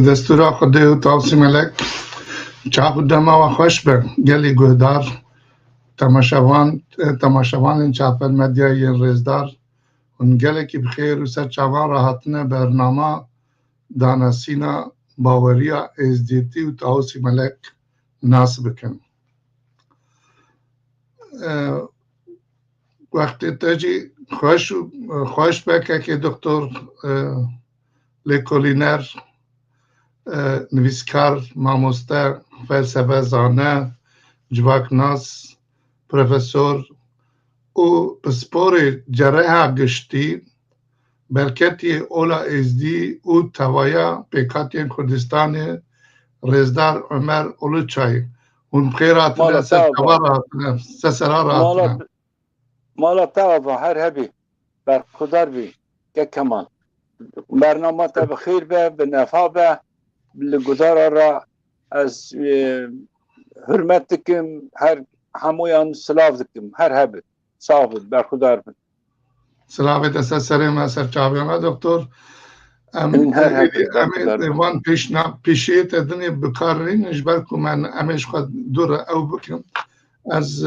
دستور خدا و تاوسی ملک چاپ دما و خوش به گلی گهدار تماشاوان این چاپل مدیای رزدار اون گلی که بخیر و سر چاوان راحتنه برنامه دانسینا باوریا ازدیتی و تاوسی ملک ناس بکن وقتی تاجی خوش بکه که دکتر لکولینر نویسکار ماموسته فلسفه زانه جواکناس پروفسور او پسپور جره گشتی برکتی اولا ازدی او توایا پیکاتی کردستان رزدار عمر اولو چای اون بخیراتنه سسرا راتنه مالا تاوا هر هبی بر خدار بی که کمان برنامه تا بخیر به نفع به لگذار را از حرمت دکم هر همویان سلاف دکم هر هبه صافت بر خدار بی سلامت است سرم اثر چاویانه دکتر این هر هبه بر خدار بی وان پیشیت دنی بکارین اجبر که من امیش خود دور او بکم از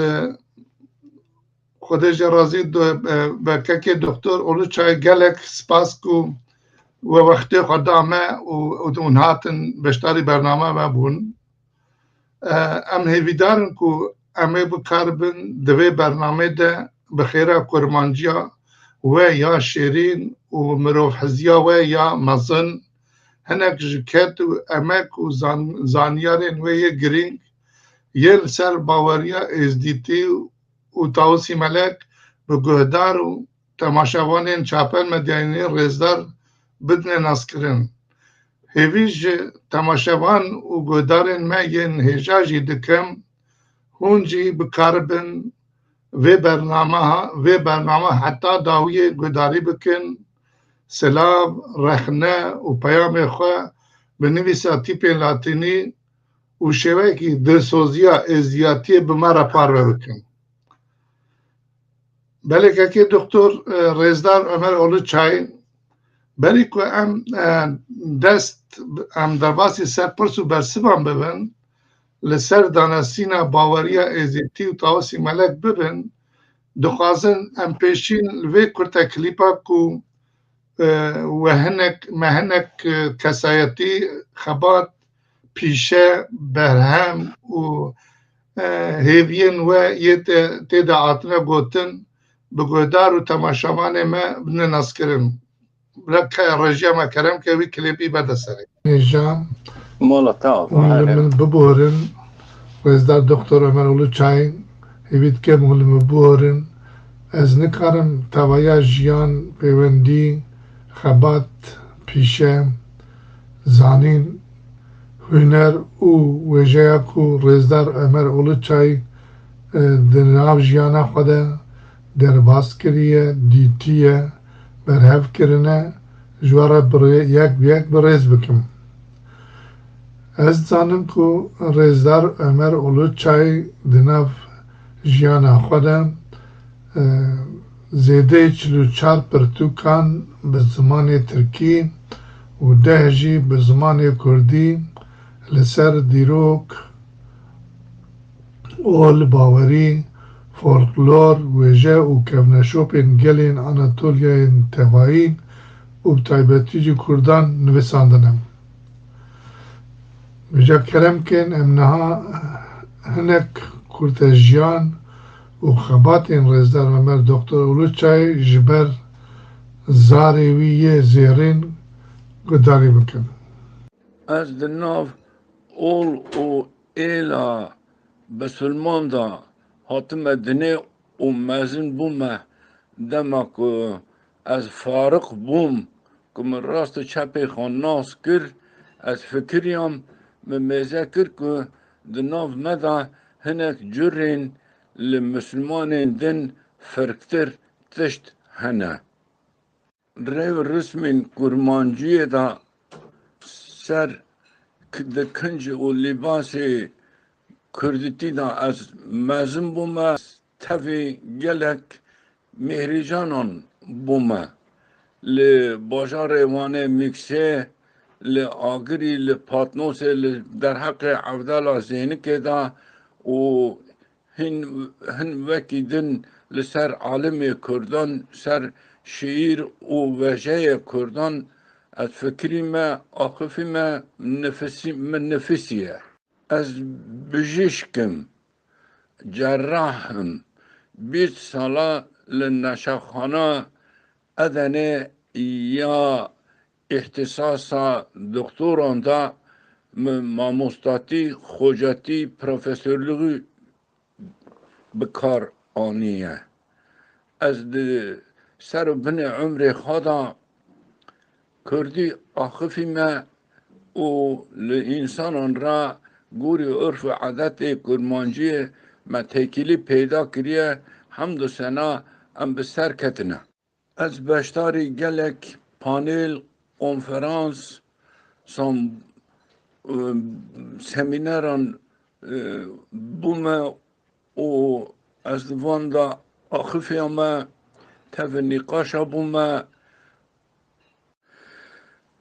خودش راضی به که دکتر اولو چای گلک سپاس کو و وقتی خدامه و اون هاتن بشتاری برنامه ما بون ام هیویدارن کو امه بکاربن دوی برنامه ده بخیره کرمانجیا و یا شیرین و مروف حزیا و یا مزن هنک جکت و امک و زانیارین و یه گرینگ یه سر باوریا ازدیتی و تاوسی ملک بگهدار و تماشاوانین چاپل مدیانی رزدار بدن ناسکرین هیویج تماشاوان و گهدارین ما ین هجاجی دکم هونجی بکاربن و برنامه حتی داوی گهداری بکن سلام رخنه و پیام خواه بنویسا تیپ لاتینی و شوه که دلسوزیا ازیاتی بمارا پارو بکن بله که دکتر رزدار عمر اولو چای بلی که ام در باسی سر پرسو برسبان ببن لسر دانستینا باوریا ازیتی و تاوسی ملک ببن دخوازن ام پیشین لوی کرتا کلیپا کو و هنک کسایتی خبات پیشه برهم و هیوین و یه تیدا آتنه گوتن بگودار و تماشاوان ما بن ناسکرن لکه رجیه ما کرم که وی کلیپی بده سری نیجا مالا تاوا من ببورن وزدار دکتر عمر اولو چای هیوید که مولم ببورن از نکارم توایا جیان پیوندی خبات پیشه زانین هنر او وجه کو رزدار عمر اولو چای دناب جیانا خدا در باز کریه دیتیه برهف کرنه جوارا یک بریز بکم از زانم کو رزدار عمر اولو چای دناب جیانا خدا زیده 44 پرتوکان به زمان ترکی و 10 جی به زمان کردی لسر دیروک اول باوری فولکلور ویژه و کفنشوپین گلین آناتولیا تبایی و تایبتی کردان نویساندنم ویژه کلم کن امنها هنک کرتجیان و خباتین رزدار عمر دکتر اولو چای جبر زارویه زیرین گداری بکن از دناف اول و ایلا بسلمان دا حاتم دنه و مزن بومه دمک از فارق بوم که من راست چپی خان ناس کر از فکریم ممیزه کر که دناف مدا هنک جرین لمسلمان دن فرکتر تشت هنه ریو رسمین کرمانجیه دا سر دکنج و لباسی کردیتی دا از مزن بومه تفی گلک مهریجانان بومه لباجار وانه میکسه لآگری لپاتنوس در حق عبدالله زینک دا و هن وکی دن لسر عالم کردان سر شعیر و وجه کردان از فکری ما آخفی ما من نفسیه از بجشکم جراحم 20 ساله لنشاخانه ادنه یا اختصاصا دکتران دا ماموستاتی خوجاتی پروفسورلوگی بکار آنیه از سر و بن عمر خدا کردی آخفی ما و لإنسان را گوری عرف و عادت کرمانجی ما تکیلی پیدا کریه حمد و سنا ام بسر کتنه از بشتاری گلک پانل کنفرانس سمیناران بومه و از دوان دا آخفی ما تف نقاشا بومه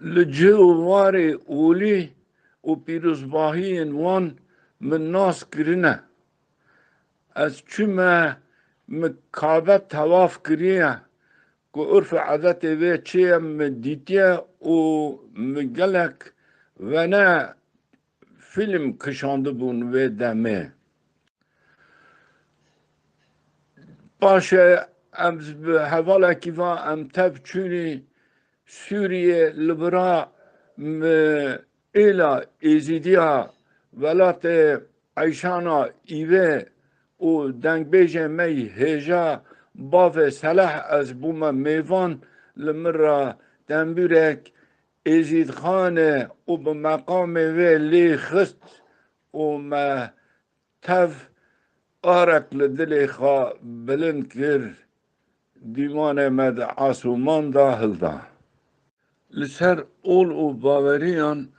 لجوار اولی و پیروزباهی انوان من ناس کرنه از چومه مکابه تواف کریه که عرف عادت وی چیه مدیتیه و مگلک و نه فیلم کشانده بون و دمه باشه ام حواله کیوا ام تب چونی سوریه لبرا ایلا ایزیدیا ولات عیشانا ایوه و دنگ بیجه می هجا باف صلاح از بوم میوان لمرا دنبورک ایزید خانه و بمقام وی لی خست و ما تف آرک لدلی خوا بلند کر دیمان مد عاصومان داخل دا لسر اول و باوریان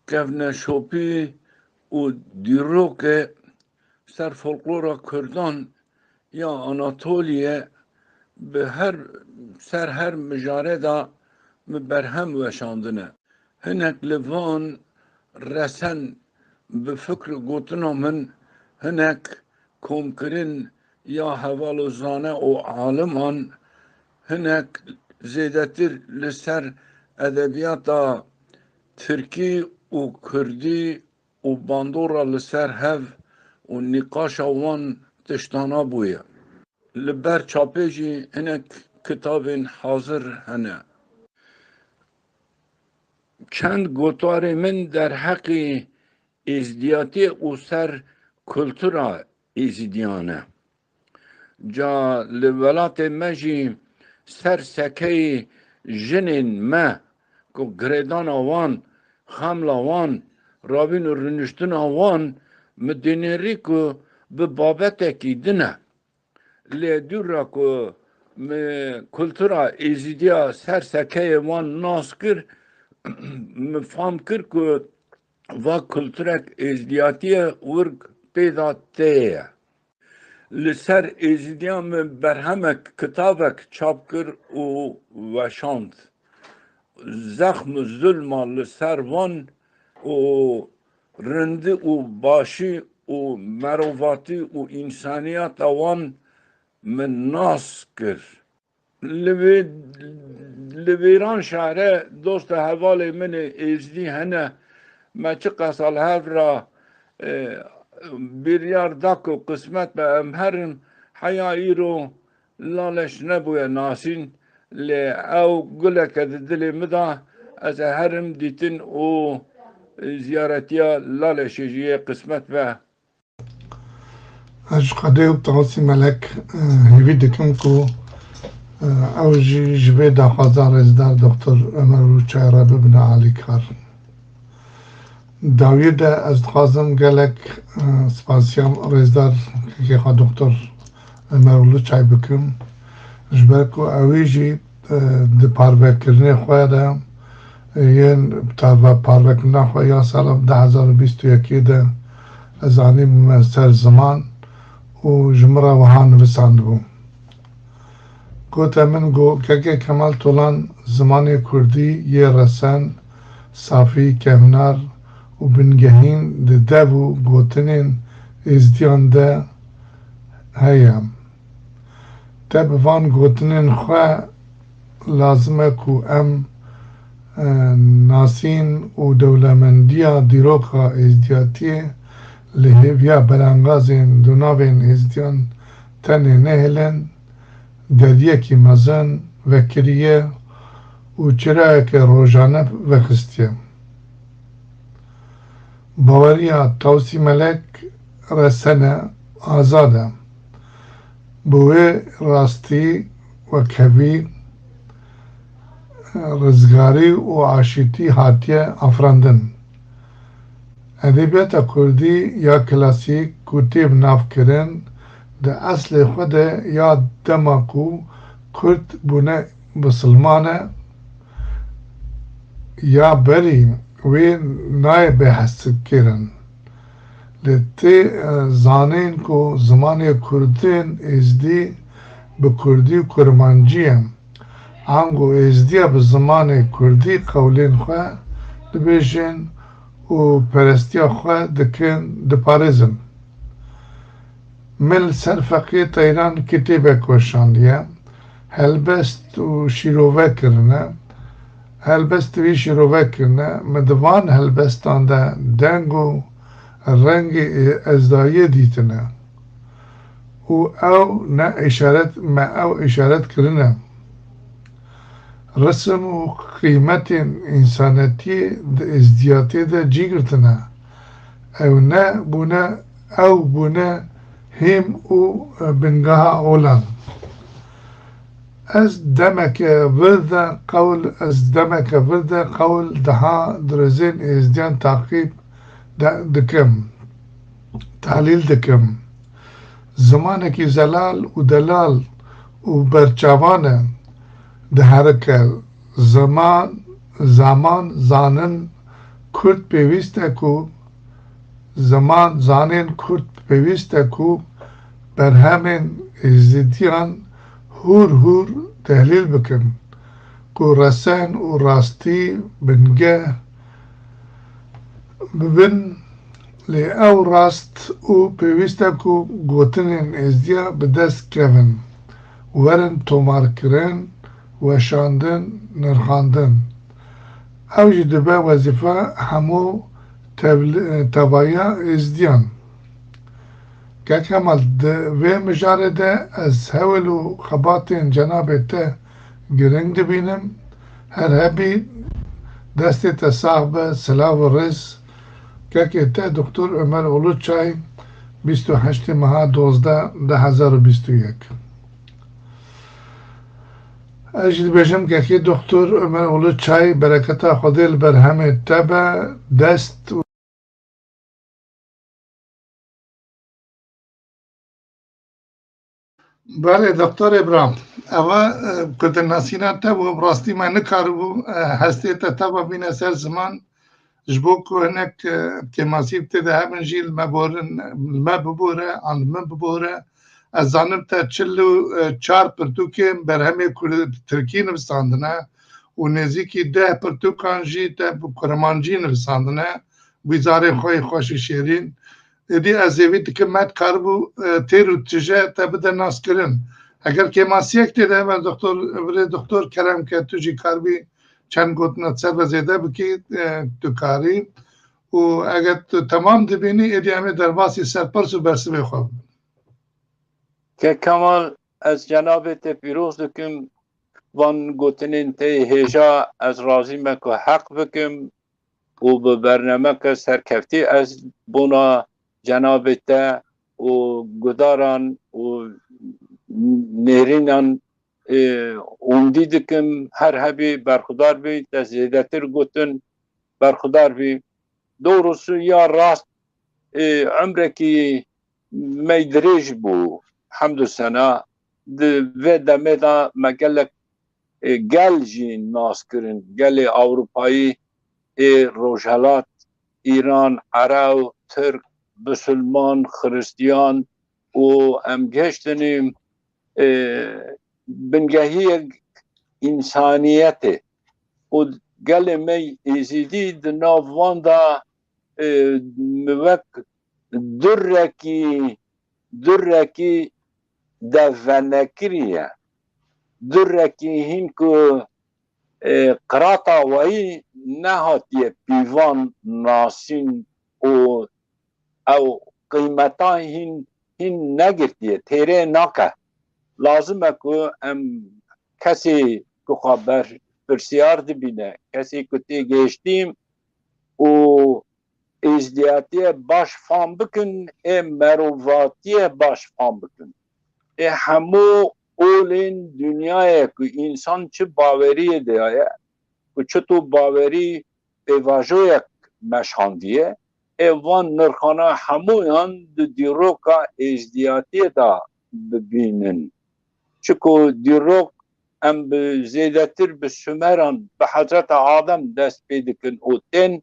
کفن شوپی و دیروک سر فولکلورا کردان یا آناتولیه به هر مجاره دا برهم وشاندنه هنک لوان رسن به فکر گوتنا من هنک کمکرین یا حوال زانه و عالمان هنک زیدتر لسر ادبیات ترکی و کردی و باندورا لسر هف و نقاش وان تشتانا بویه لبر چاپیجی هنک کتاب حاضر هنه چند گوتوار من در حق ازدیاتی و سر کلتورا ازدیانه جا لولات مجی سر سکه جنین ما که گریدان آوان خامل آوان رابین و رنشتن آوان مدینری که به بابت کی دنه لی دور را که کلتورا ازدیا سر سکه وان ناس کر مفهم کر که و کلتورک ازدیاتی ورگ پیدا تیه لسر ازدیام برهمک کتابک چاپ کر و وشاند زخم ظلم لسر وان و رنده و باشی و مروواتی و انسانیت وان من ناس کر لویران شهره دوست حوال من ازدی هنه ما چه قصال هف را بیریار داکو قسمت به امهرم حیایی رو لالش نبوی ناسین لی او گلک دلی مدا از هرم دیتن و زیارتیا لالش جیه قسمت به اج قده و تغاسی ملک هیوی دکم که او جبه دا خوازار ازدار دکتر عمر روچای را ببنه علی کار داویه ده از خوازم گلک سپاسیام رزدار که خواه دکتر عمر روچای بکم جبه که اوی جی ده پاروه کرنه خواه ده یه پاروه کرنه خواه یا سال 2021 ده از آنیم سر زمان و جمره وها نویساند بو گوته من گو که کمال طولان زمان کردی یه رسن صافی کهنار و بنگهین ده و گوتنین ازدیان ده هیم ده بوان گوتنین خواه لازمه کو ام ناسین و دولمندیا دیروکا ازدیاتی لحیویا برانگازین دوناوین ازدیان تنه نهلن دریکی مزن وکریه و چرا که روزانه وخستیه باوریا توسی ملک رسنه آزاده بوه راستی و کوی رزگاری و عاشیتی هاتیه افراندن ادبیات کردی یا کلاسیک کتیب ناف کرن ده اصل خود یا دماکو کرد بونه بسلمانه یا بری وی نای بحث کرن لتی زانین کو زمان کردین ازدی به کردی کرمانجیم آنگو ازدی به زمان کردی قولین خواه دبیشن و پرستیا خواه دکن دپارزن مل سرفقی تایران کتیبه کوشاندیه هلبست و شیروه کرنه هلبست وی شیروه کرنه مدوان هلبستان ده دنگو رنگ ازدایی دیتنه و او نه اشارت ما او اشارت کرنه رسم و قیمت انسانیتی ده ازدیاتی ده جیگرتنه او نه بونه او بونه هم او بنگاه اولان از دمك ورده قول دها درزين ازديان تعقيب دكم تحليل دكم زمانك زلال و دلال و برچاوانه ده حركه زمان زانن کرد پیوسته کو زمان زانن کرد پیوسته کو بر همین ازدیان هور تحلیل بکن کو رسن و راستی بنگه ببن لی او راست و پیوسته کو گوتنین ازدیا بدست کون ورن تومار کرن و شاندن نرخاندن او جدبه وظیفه همو تبایا ازدیان که کمال و مجارده از هول و خباطین جناب ته گرنگ دبینم هر هبی دستی تصاحب سلاو و رز که ته دکتر عمر اولوچای 28 ماه 12 2021 اجید بشم که دکتر عمر اولوچای برکت خودل بر همه تبه دست بله دکتر ابراهیم اما کد ناسینا تا و براستی من نکارو هستی تا تا بین سر زمان جبو کو هنک که ماسیب ته ده همین جیل ما ببوره آن من ببوره از زانم تا 44 پرتوکیم بر همه ترکی نوستاندنه و نزدیکی 10 پرتوکان جی تا کرمانجی نوستاندنه ویزاره خوی خوش شیرین دی از اوید که مد کاربو تیرو تجه تا بده ناس کرن اگر که ماسیک دیده و دکتر کرم که تو جی کاربی چند گوتنات سر و زیده بکی تو کاری و اگر تو تمام دبینی ایدی همه در باسی سرپرس و برسی بخواب که کمال از جناب پیروز دکم وان گوتنین تی هیجا از رازی مکو حق بکم و به برنامه که سرکفتی از بنا جناب ته و گداران و نهرینان اومدی دکم هر هبی برخدار بی تزیده تر گوتن برخدار بی دورسو یا راست عمرکی میدریج بو حمد سنه و دمدا مگلک گل جین ناس کرن گل اوروپایی روجهلات ایران عرب ترک مسلمان خریستیان و ام گشتنیم بنگهی انسانیت و گل می ایزیدی دناو واندا موک درکی دفنکریه درکی هینکو قراطا وی نهاتی پیوان ناسین او قیمتا هین نگرتیه تیره ناکه لازمه که کسی که خبر پرسیار دبینه کسی که تی گشتیم و ازدیاتی باش فام بکن مروواتی باش فام بکن همو اولین دنیای که انسان چه باوری دیگه که چطور باوری ایواجوی مشاندیه ایوان نرخانه همویان دیروکا ازدیاتی دا ببینن چکو دیروک ام زیادتر به سومران به حضرت آدم دست پیدکن او تن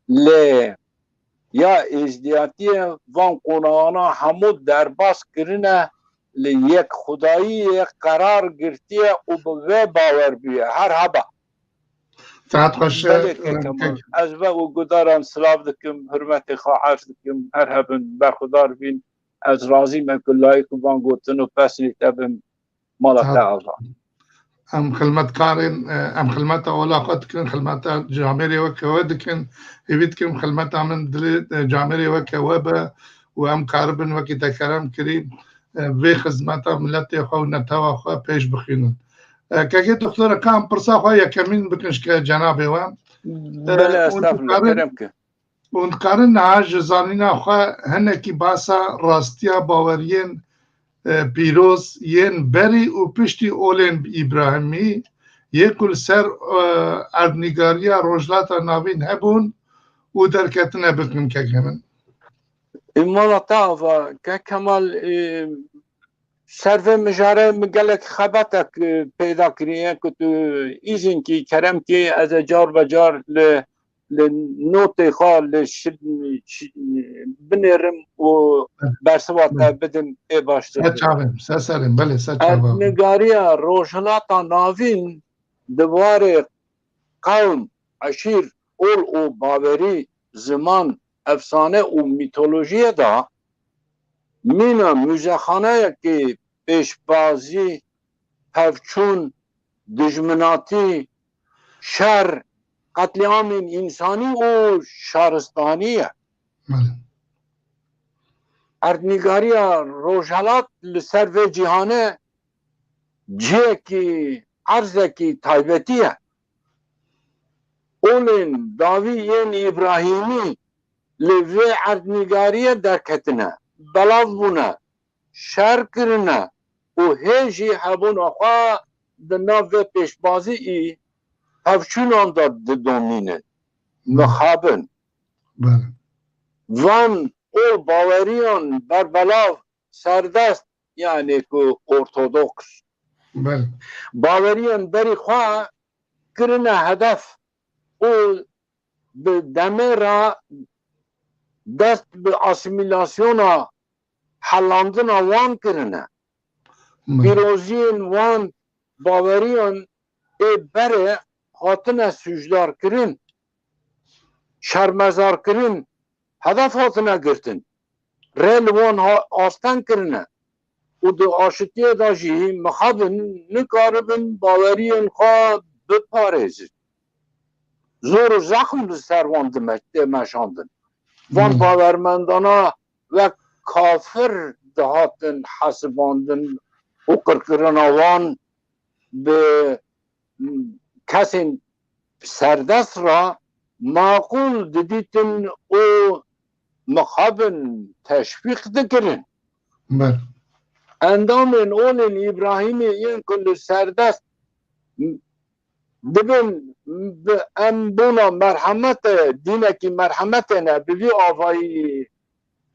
لی یا ازدیاتی وان قنانا همو درباس کرنه لی یک خدایی قرار گرتیه و به باور بیه هر هبا ساعت خوش از و گدارم سلاف دکم حرمت خواهر دکم هر هبن برخدار بین از راضی من کلایی که وان گوتن و پسلی تبم مالا تعالی ام خدمتکارین ام خدمت علاقات کن خدمت جامعه و کواد کن هیوید کن خدمت من دل جامعه و کواب و ام کاربن و کی تکرم کریم و خدمت ملت خو نتوا خو پیش بخینن که دکتر کام پرسا خو یکمین بکنش که جناب و بله استغفر که اون کارن عاج زانینا خو هنکی باسا راستیا باورین پیروز ین بری و پشتی اولین ابراهیمی یکل سر اردنگاریا روجلاتا ناوین هبون و درکتنه بکن که کمن مالا تعالی که کمال سرو مجاره مگلک خبتک پیدا کریه که تو ایزین کی کرم کی از جار و جار لنوت خال بنرم و برسوات بدم ای باشتر سچاوم بله سچاوم نگاریا روشناتا ناوین دوار قوم عشیر اول و باوری زمان افسانه و میتولوژی دا مینا موزخانه که پیشبازی پفچون دجمناتی شر قتلعام انسانی و شهرستانیه اردنگاری روشالات لسر و جهانه جه کی عرضه کی تایبتیه اولین داوی این ابراهیمی لوی اردنگاری درکتنه بلاو بونه شر کرنه و هیجی هبون آخوا دناو پیشبازی ای هفچونان داد دومینه مخابن وان او باوریان بر بلاو سردست یعنی که ارتودکس باوریان بری خواه کرنه هدف او به دمه را دست به اسیمیلاسیون حلاندن وان کرنه پیروزین وان باوریان ای بره خاطنه سجدار کرن شرمزار کرن هدف خاطنه گرتن ریل وان آستن کرنه و دو آشتیه دا جی مخابن نکاربن باوریان خواه بپارزن زور و زخم سر وان دمشاندن وان باورمندانا و کافر دهاتن حسباندن و کرکرن وان به کسی سردست را معقول دیدیتن و مخابن تشویق دکرن اندام اولین ابراهیمی این کل سردست دبن ام بونا مرحمت دینه کی مرحمت نه بی آوایی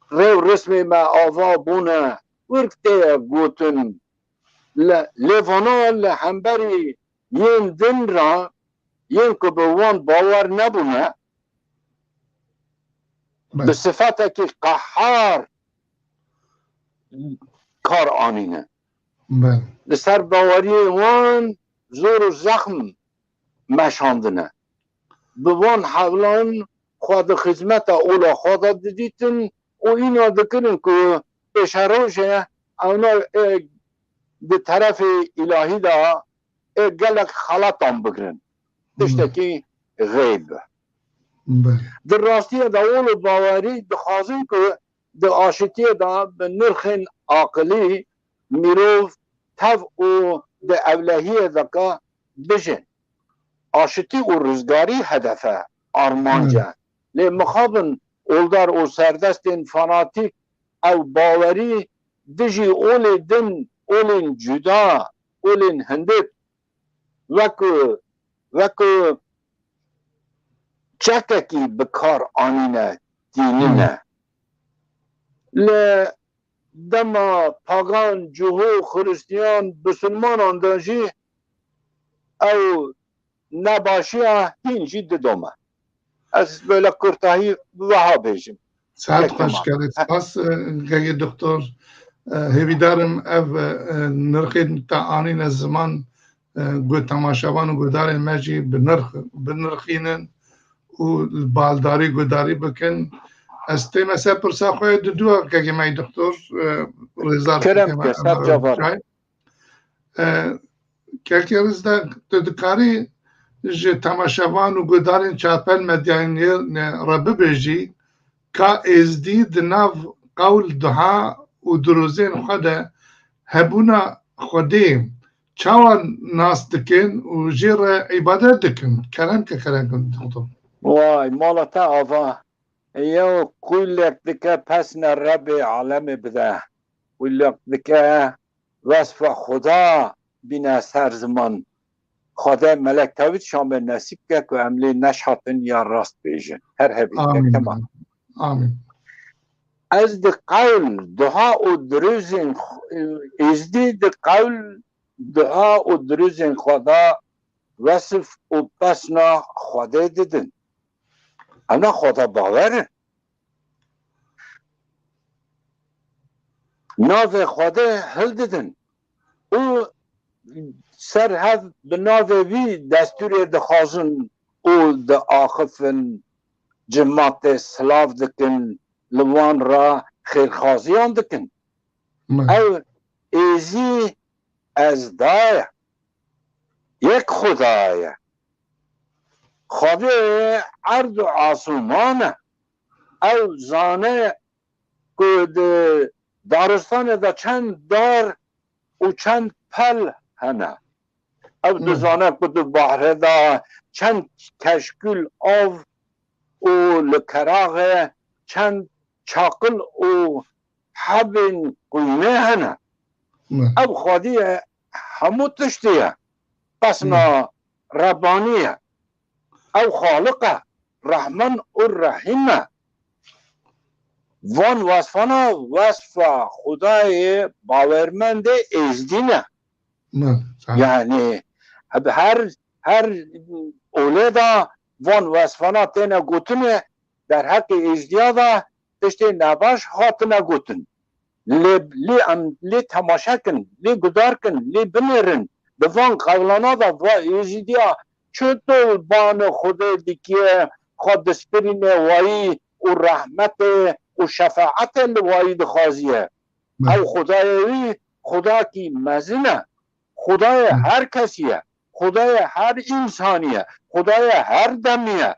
رو رسمی ما آوا بونه ورکته گوتن لیوانا لحنبری ین دن را ین که به وان باور نبونه به صفت که قهار کار آنینه لسر باوری وان زور و زخم مشاندنه بوان حولان خود خدمت اولا خود دیدن و اینا دکرن که اشاروشه اونا به طرف الهی دا گلک خلطان بگرن تشتکی غیب در راستی دا اول باوری دخوازن که در آشتی دا به نرخ عاقلی میروف تف و در اولهی دکا بجن آشتی و رزگاری هدفه آرمانجه لی مخابن اولدار و سردست فاناتیک او باوری دجی اول دن اولین جدا اولین هندک وکو چککی بکار آنینه دینینه دما پاگان جوهو خریستیان بسلمان آنداجی او نباشیه هینجی ددومه از بله کرتاهی وها بیشم ساعت خوش کرد سپاس گه دکتر هیویدارم او نرخی تا آنین زمان گو تماشاوان و گودار مجی بنرخینن و بالداری گوداری بکن از تیم سه پرسا خواه دو که مای دکتر رزار کرم که سب جوار که از دکاری ج تماشاوان و گودارین چاپل مدیانی رب بجی که ازدی دناو قول دعا و دروزین خدا هبونا خودیم چوان ناس دکن و جیر عبادت دکن کلام که کلام کن وای مالتا آوا یو کلک دکه پس رب عالم بده کلک دکه وصف خدا بین سر زمان خدا ملک تاوید شامل نصیب که که عملی نشاتن یا راست بیجن هر هبید آمین آمین از د قول دعا و دروزین ازدی د قول دعا و دروزین خدا وصف و پسنا خدا دیدن انا خدا باوره ناو خدا هل دیدن او سر هف به ناو وی دستور دخوازن او د آخفن جماعت سلاف دکن لوان را خیرخوازیان دکن او ایزی از دای یک خدای خدا عرض و آسومانه او زانه که دارستان دا چند دار و چند پل هنه او دزانه که بحر دا چند کشکل آو و لکراغ چند چاقل و حبن قیمه هنه او خودی همو تشتیه پسنا ربانیه او خالقه رحمن و رحیمه وان وصفانا وصف خدای باورمند ازدینه یعنی هر اولیدا وان وصفانا تینا گوتنه در حق ازدیادا تشتی نباش خاطنه گوتن لی تماشا کن لی گدار کن لی بنیرن دوان قولانا دا و ازدیا چطور بان خدا دیکیه خود دسپرین وایی و رحمت و شفاعت وایی دخوازیه او خدایوی خدا کی مزنه خدای هر کسیه خدای هر انسانیه خدای هر دمیه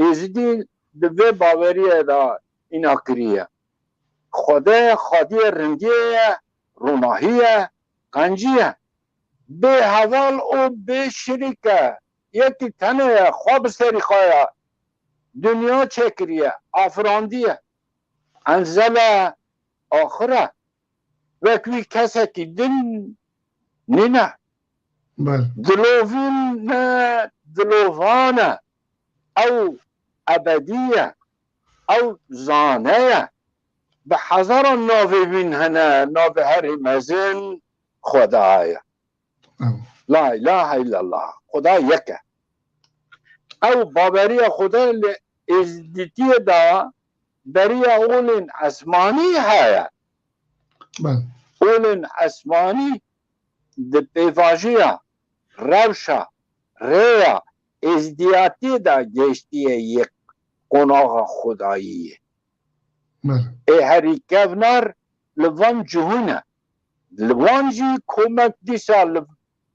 ازدی دوی باوریه دا اینا کریه خدای خادی رنگیه روناهیه قنجیه به حوال و به شریکه یکی تنه خواب سری خواهی دنیا چکریه آفراندیه انزل آخره وکوی کسی که دن نینه دلوفین دلوفانه او ابدیه او زانه به هزار ناوی بین هنه ناوی هر مزن خدایه لا اله الا الله خدا یکه او باوری خدا ازدیتی دا بری اولین اسمانی هیا اولین اسمانی د پیواجیا روشا ریا ازدیاتی دا گشتیه یک قناغ خداییه هری کفنار لوان جهونه لوان جی کمک دیسا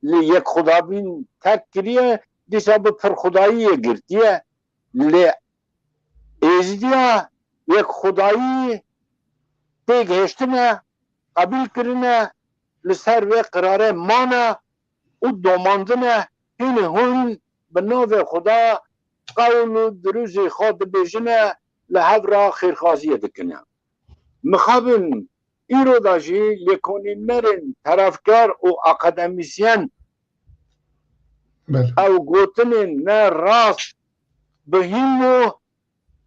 یک خدا بین تک کریه دیسا به پر خداییه گرتیه ازدیا یک خدایی تگهشتنه قبیل کرنه لسر و قراره مانه و دوماندنه هین هون به نوع خدا قول و دروز خود بیجنه لحب را خیرخوازی دکنه مخابن ایرو داشی یکونین مرن طرفکار و اکادمیسین او گوتنین نه راست بهیم و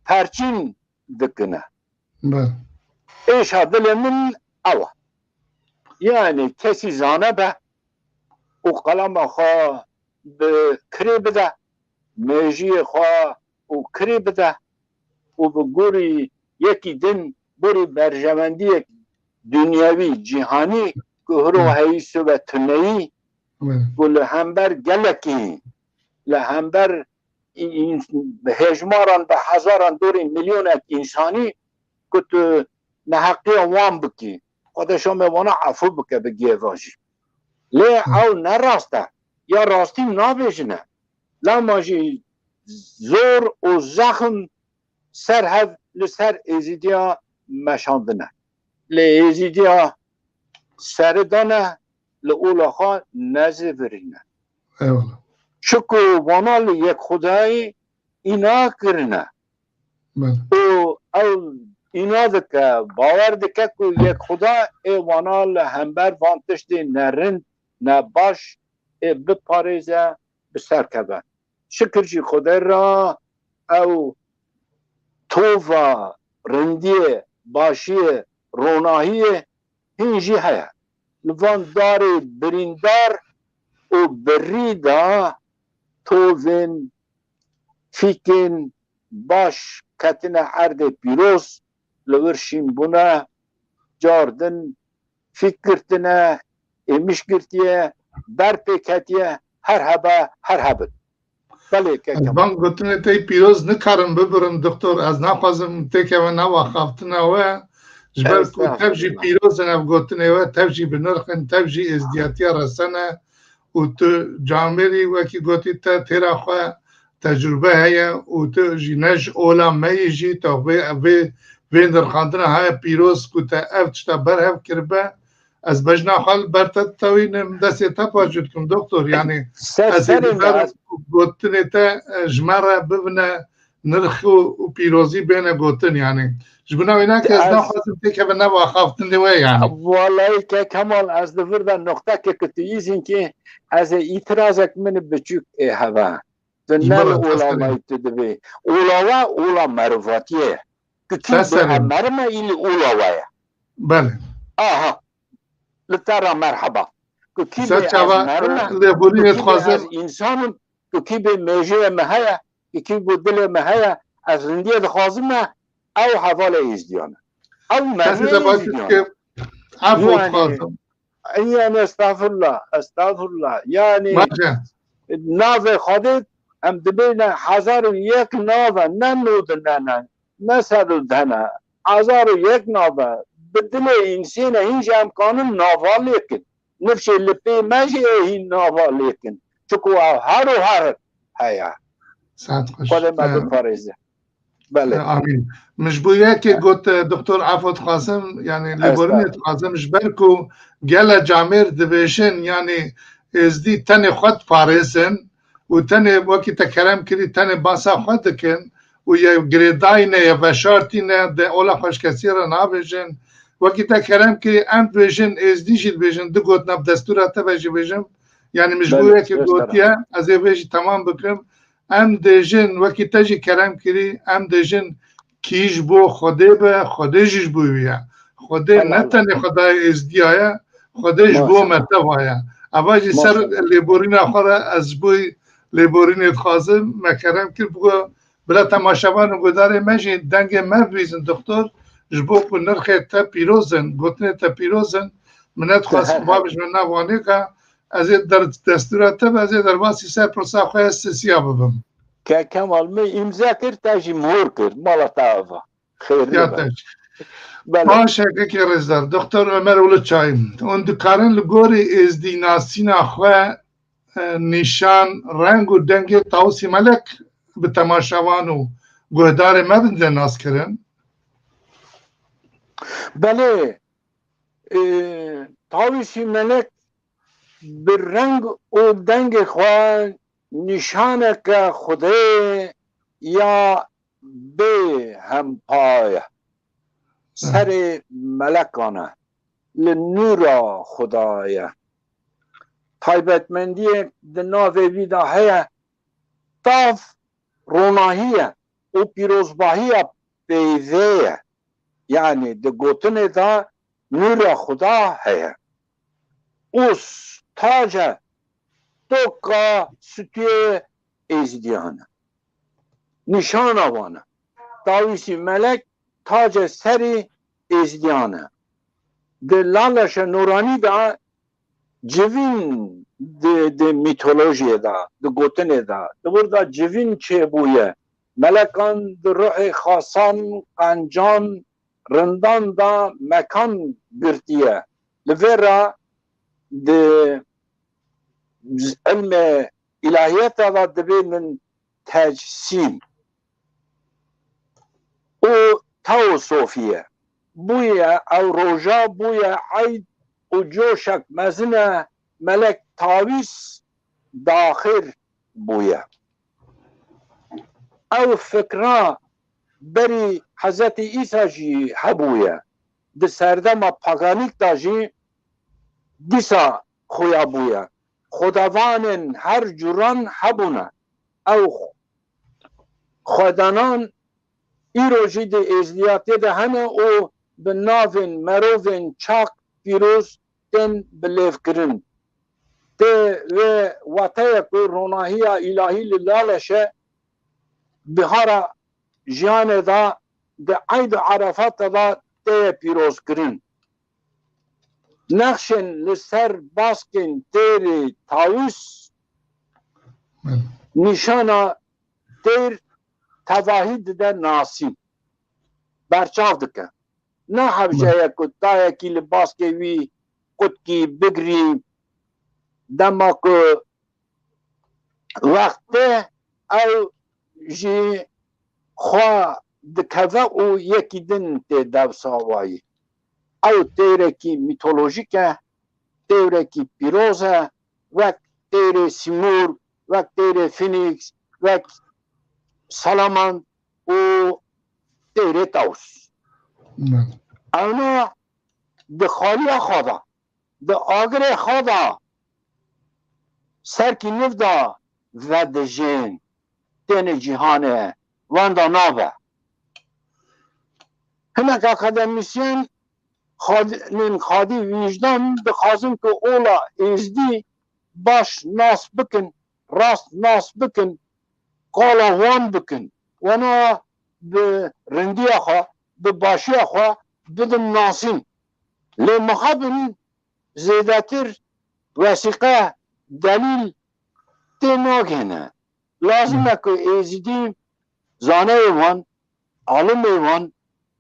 پرچین دکنه ایش دل من اوه یعنی کسی زانه به و قلم خواه به کری بده میجی خواه و کری بده و به گوری یکی دن بوری برجمندی دنیاوی جهانی که هرو حیث و تنهی و لحنبر گلکی لحنبر هجماران به هزاران دوری میلیون انسانی که تو نحقی وان بکی خودشو میوانا عفو بکه بگیه واجی لی او نراسته یا راستی نابیجنه لاماجی زور و زخم سر هف لسر ایزیدیا مشاندنه لی ایزیدیا سر دانه لئولا خواه نزه برینه شکو وانا یک خدای اینا کرنه او اینا دکه باور دکه که یک خدا وانا لحنبر وانتشتی نرند نباش بپاریزه بسر کبه شکر جی خدا را او توفا رندی باشی روناهی هنجی هیا لوان داری بریندار و بریدا توفین فیکن باش کتن عرد پیروز لورشین بونه جاردن فکرتنه امیش گرتیه برپیکتیه هر هبه بله که من گفتن تی پیروز نکارم ببرم دکتر از نخوازم تی که من نوا خافتنه و جبر کو تبجی پیروز نف گفتنه و تبجی بنرخن تبجی ازدیاتی رسنه و تو جامعی وکی گفتی تا تیرا خواه تجربه هیا و تو جینج اولا میجی تا وی درخاندنه های پیروز که تا افتشتا برهف کربه از بجنا حال برتد توینم دستی تا پاجد کم دکتر یعنی از این بر گوتنی تا جمره ببنه نرخ و پیروزی بینه گوتن یعنی جبنا اینا که از نخواستم تیکه به نبا خوافتن دوه یعنی والله که کمال از دفر نقطه که کتیزین که از اعتراضک من بچوک هوا دنال اولا مایت دوه اولا معرفاتیه که به مرمه ایلی اولاوه بله آها لترى مرحبا از انسان كيف ميجي مهيا كيف بدل مهيا از رنديه خازمه او حواله ازديانه او مريض يعني استغفر الله يعني ناف خادت ام دبينا 1001 ناف ننود نانا نسل دنا 1001 ناف بدل انسان هيج امكان ناف لكن نفس اللي بي ماشي هي ناف لكن چکو هر هيا ساعت خوش قدم بفرزه بله آمین مجبوریه که گفت دکتر عفوت خازم یعنی لیبورنیت خازم جبرکو گل جامر دبیشن یعنی ازدی تن خود پارزن و تن وقتی تکرم کردی تن باسا خود کن و یا گریداینه یا بشارتینه ده اولا خوش کسی را نابیشن وقتی تکرم کردی اند بیشن ازدی شید بیشن دو گوت نب دستورات بیشن بیشن یعنی مجبوریه که گوتیه از بیشی تمام بکرم ام دیجن وقتی تجی کرم کردی ام دیجن کیش بو خوده به خودش بویه خوده نتنه خدای ازدیایه خودش بو مرتبایه اواجی سر لیبورین آخر از بوی لیبورین خازم مکرم کرد بگو بلا تماشاوان گداره مجی دنگ مبریزن دکتر جبو کو نرخ تا پیروزن گوتنه تا پیروزن منت خواست بابش من نوانه که از در دستورات از در واسی سر پروسا خواه سیا ببم که کمال می امضا کرد تاجی مهر کرد مالا تاوه خیر نبود. باشه که رزدار دکتر عمر اول چایم اون دکارن لگوری از دی ناسینا خواه نشان رنگ و دنگ تاوسی ملک به تماشاوان و گهدار مبنده ناس کرن. بله تاوسی ملک به رنگ و دنگ خواه نشانه که خوده یا به هم پایه سر ملکانه لنورا خدایه تایبتمندی ده ناوی ویدا هیا تاف روناهیه و پیروزباهیه بیویه یعنی ده گوتن دا نور خدا هیا اوس تاجه توکا ستیه ازدیانه نشان آوانه تاویسی ملک تاج سری ازدیانه ده لالش نورانی دا جوین ده میتولوژی دا ده گوتن دا ده بردا جوین چه بویه ملکان ده روح خاصان قنجان رندان دا مکان گرتیه لورا ده علم الهیت دا دبی من تجسیم او تاو صوفیه بویه او روژا بویه عید و جوشک مزنه ملک تاویس داخل بویه او فکرا بری حضرت عیسی جی هبویه ده سردم پاگانیک دا جی دیسا خویا بویه خداوان هر جوران هبونه او خدانان ایروژی ده ازلیاتی ده همه او به ناوین مروین چاک پیروز تن بلیف کرن ده و واتای که روناهی الهی لالشه بهارا جان دا ده عید عرفات دا ده پیروز کرن نقشن لسر باسکن تیری تاویس نشانا تیر تواهید ده ناسیم برچاو دکن نه حبجه کتای کی لباس که وی قد کی بگری دما که وقت او جی خواه دکوه او یکی دن تی دو ساوایی او تیره کی میتولوژیکه تیره کی پیروزه وقت تیره سیمور وقت تیره فینیکس وقت سالامان و تیره تاوس اونا ده خالی خدا ده آگر خدا سرکی نفدا و ده جن تین جهانه واندا نابه همه که اکادمیسین خادی ویجدان بخوازم که اولا ازدی باش ناس بکن راست ناس بکن قالا وان بکن وانا به رندی خواه به باشی خواه بدن ناسین لی مخابن زیداتر وسیقه دلیل تی ناگینه لازمه که ایزیدی زانه وان عالم وان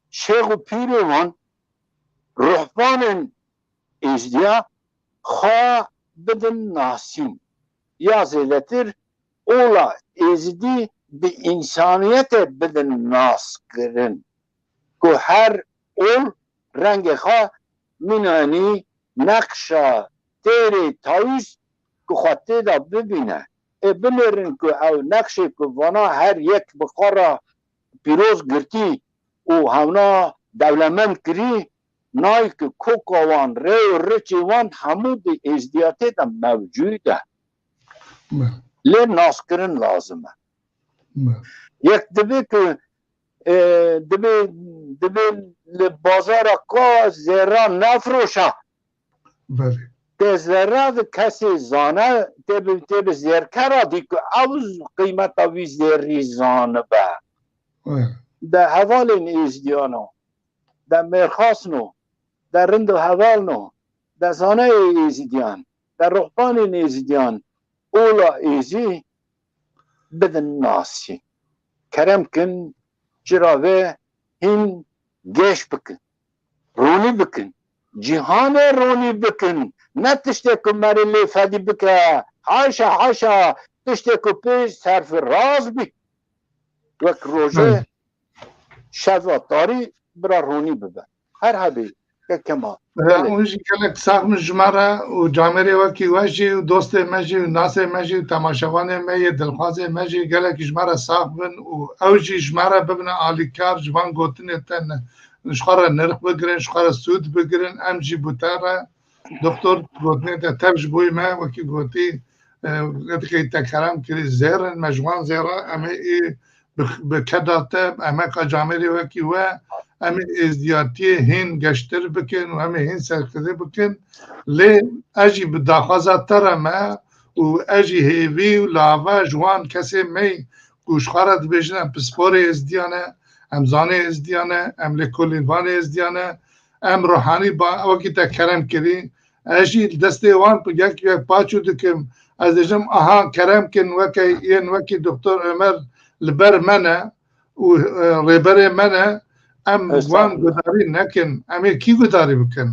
شیخ و پیر وان روحبان ایزدیا خواه بدن ناسین یا زیداتر اولا ایزیدی به انسانیت بدن ناس کرن که هر اول رنگ خواه منانی نقشا تیری تاویس که خواهده دا ببینه بنرن که او نقشی که وانا هر یک بخارا پیروز گرتی و همنا دولمند کری نای که کوکوان ری و رچی وان همو دی ازدیاتی دا موجوده لی ناس کرن لازمه یک دبی که دبی لبازار که زیرا نفروشه ده زیرا ده کسی زانه دبی زیرکره دی که اوز قیمت اوی زیری زانه به ده حوال این ازدیانو ده مرخاص نو ده رند و حوال نو ده زانه ازدیان در رهبان نزیدیان اولا ایزی بدن ناسی کرم کن جراوه هین گش بکن رونی بکن جهان رونی بکن نه تشتی که مری لیفدی بکه حاشا تشتی که پیش صرف راز بی وک روژه شدواتاری برا رونی ببن هر حبی که کما اونجی که ساخم جمره و جامعه وکی وجی و دوست مجی و ناس مجی و تماشاوان می دلخواز مجی گلک جمره ساخ بن و اوجی جمره ببنه آلیکار جوان گوتنه تن شخار نرخ بگیرن شخار سود بگیرن ام جی بوتاره دکتر گوتنه تا تبج بوی ما وکی گوتی گتی تکرم کری زیرن مجوان زیرا اما بکداته اما که جامعه وکی و همه ازدیاتی هین گشتر بکن و همه هین سرکده بکن لی اجی بداخوازه ترمه و اجی هیوی و لاوه جوان کسی می گوشخارت بجنه پسپور ازدیانه ام زانه ازدیانه ام لکولینوان ازدیانه ام روحانی با وکی تا کرم کری اجی دسته وان یک پاچو دکم از اجم آها کرم کن وکی دکتر عمر لبر منه و ریبر منه ام وان گداری نکن امی کی گداری بکن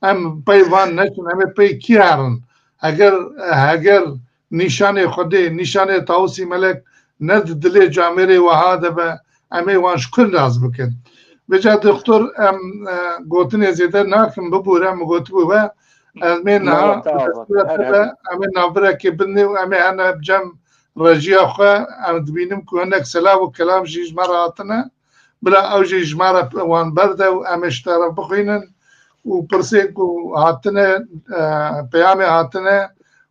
ام پی وان نکن امی پی کی هرن اگر نشان خودی نشان تاوسی ملک ند دل جامعه و هاده به امی وان شکر راز بکن بجا دکتر ام گوتن زیده ناکم ببورم گوت بو امی نا امی نابره که بنی و امی انا بجم رجیا خواه ام دبینم که هنک سلا و کلام جیج مراتنه بلا اوجی جماره وان برده و امشتر بخینن و پرسه کو هاتنه پیام هاتنه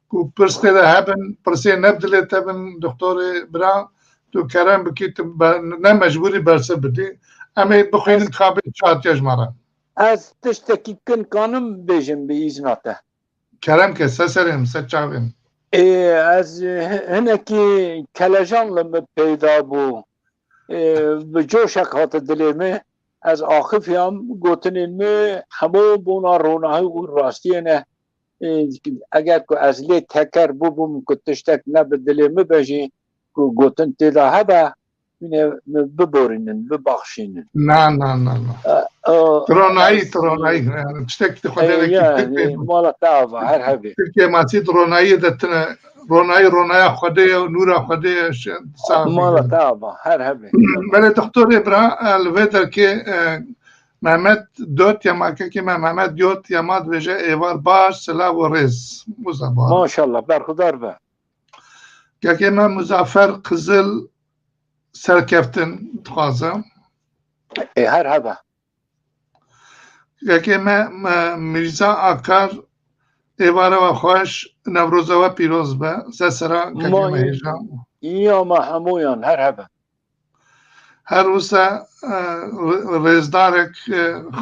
کو پرسه ده هبن پرسه نبدله تبن دکتور برا تو کرم بکیت نه مجبوری برسه بدی امی بخینن کابل چهات جماره از تشتکی کن کانم بیجم به ایزناته کرم که سسرم سچاویم از هنکی کلجان لما پیدا بو به جوشک هات دلیمه از آخفی هم گوتنین می همو بونا روناهای و راستی نه اگر که از لی تکر بوم که تشتک نبه دلیمه بجی که گوتن تیدا هبه ببورینن ببخشینن نه ترونایی تشتک خودی مالا تاوه هر هبه ترکیه ماسی ترونایی دتنه رونای خوده و نور خوده مالا تاوه هر هبه بله دکتر ابرا الویدر که محمد دوت یا ما که محمد دوت یا ما دوجه ایوار باش سلا و رز مزابار ماشاءالله برخدار به که ما مزافر قزل سرکفتن خوازم هر هبه که ما میرزا آکار ایواره و خوش نوروزه و پیروز به سسرا که ما هیجان یا ما همویان هر هبه هر روزا رزدار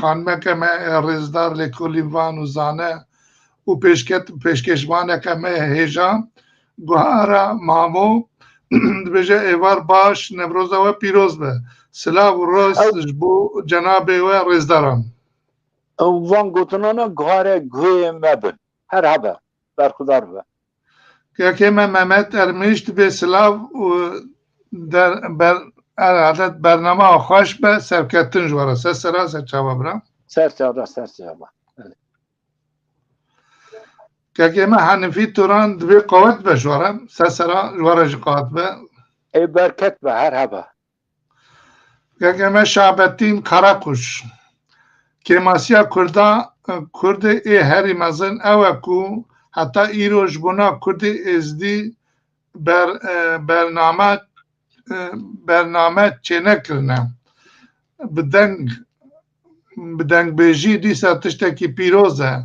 خانمه که ما رزدار لکولیوان و زانه و پیشکشوانه که ما هیجان گوهارا مامو بجه ایوار باش نوروزه و پیروز به سلا و روز جبو جناب و رزداران وان گوتنانا گوهاره گوی مبن هر هبه برخدار به که ما محمد ارمیشت به سلا و در عادت برنامه خوش به سرکتن جواره سر چاوا برام سر چاوا که ما حنفی توران دوی قوت به جواره سر جواره قوت به ای برکت به هر هبه که ما شعبتین کاراکوش که ماسیا کرد ای هری مزن او کو حتی ایروش بنا کرد ازدی برنامه چه نکرنم بدنگ بیجی دیسا تشتکی پیروزه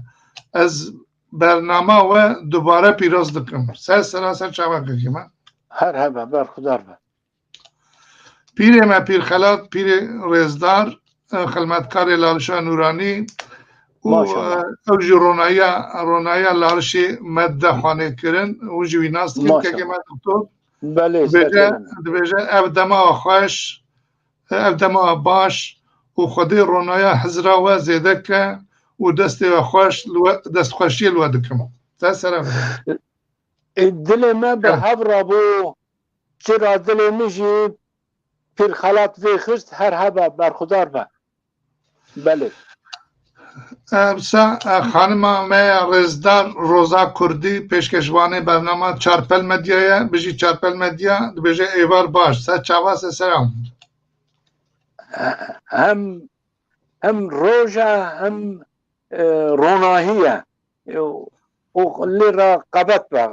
از برنامه و دوباره پیروز دکم سر چاوه که من هر هبه برخدار به پیر ما پیر خلات پیر رزدار خدمتکار لالشاه نورانی او جی رونایا لالشی مده خانه کرن او جی ویناست که من دکتر بله دبیجه افدما خوش افدما باش و خودی رونایا حزرا و زیده که و دست خوشی الوه دکم تسرم دل ما به هفرا بو چرا دل میجی پیر خلات وی خست هر هبه برخودار به بله خانم رزدار روزا کردی پیشکشوانه برنامه چارپل مدیایه بجی چارپل مدیا بجی ایوار باش چاواس سلام هم روژه هم روناهیه و لی رقابت به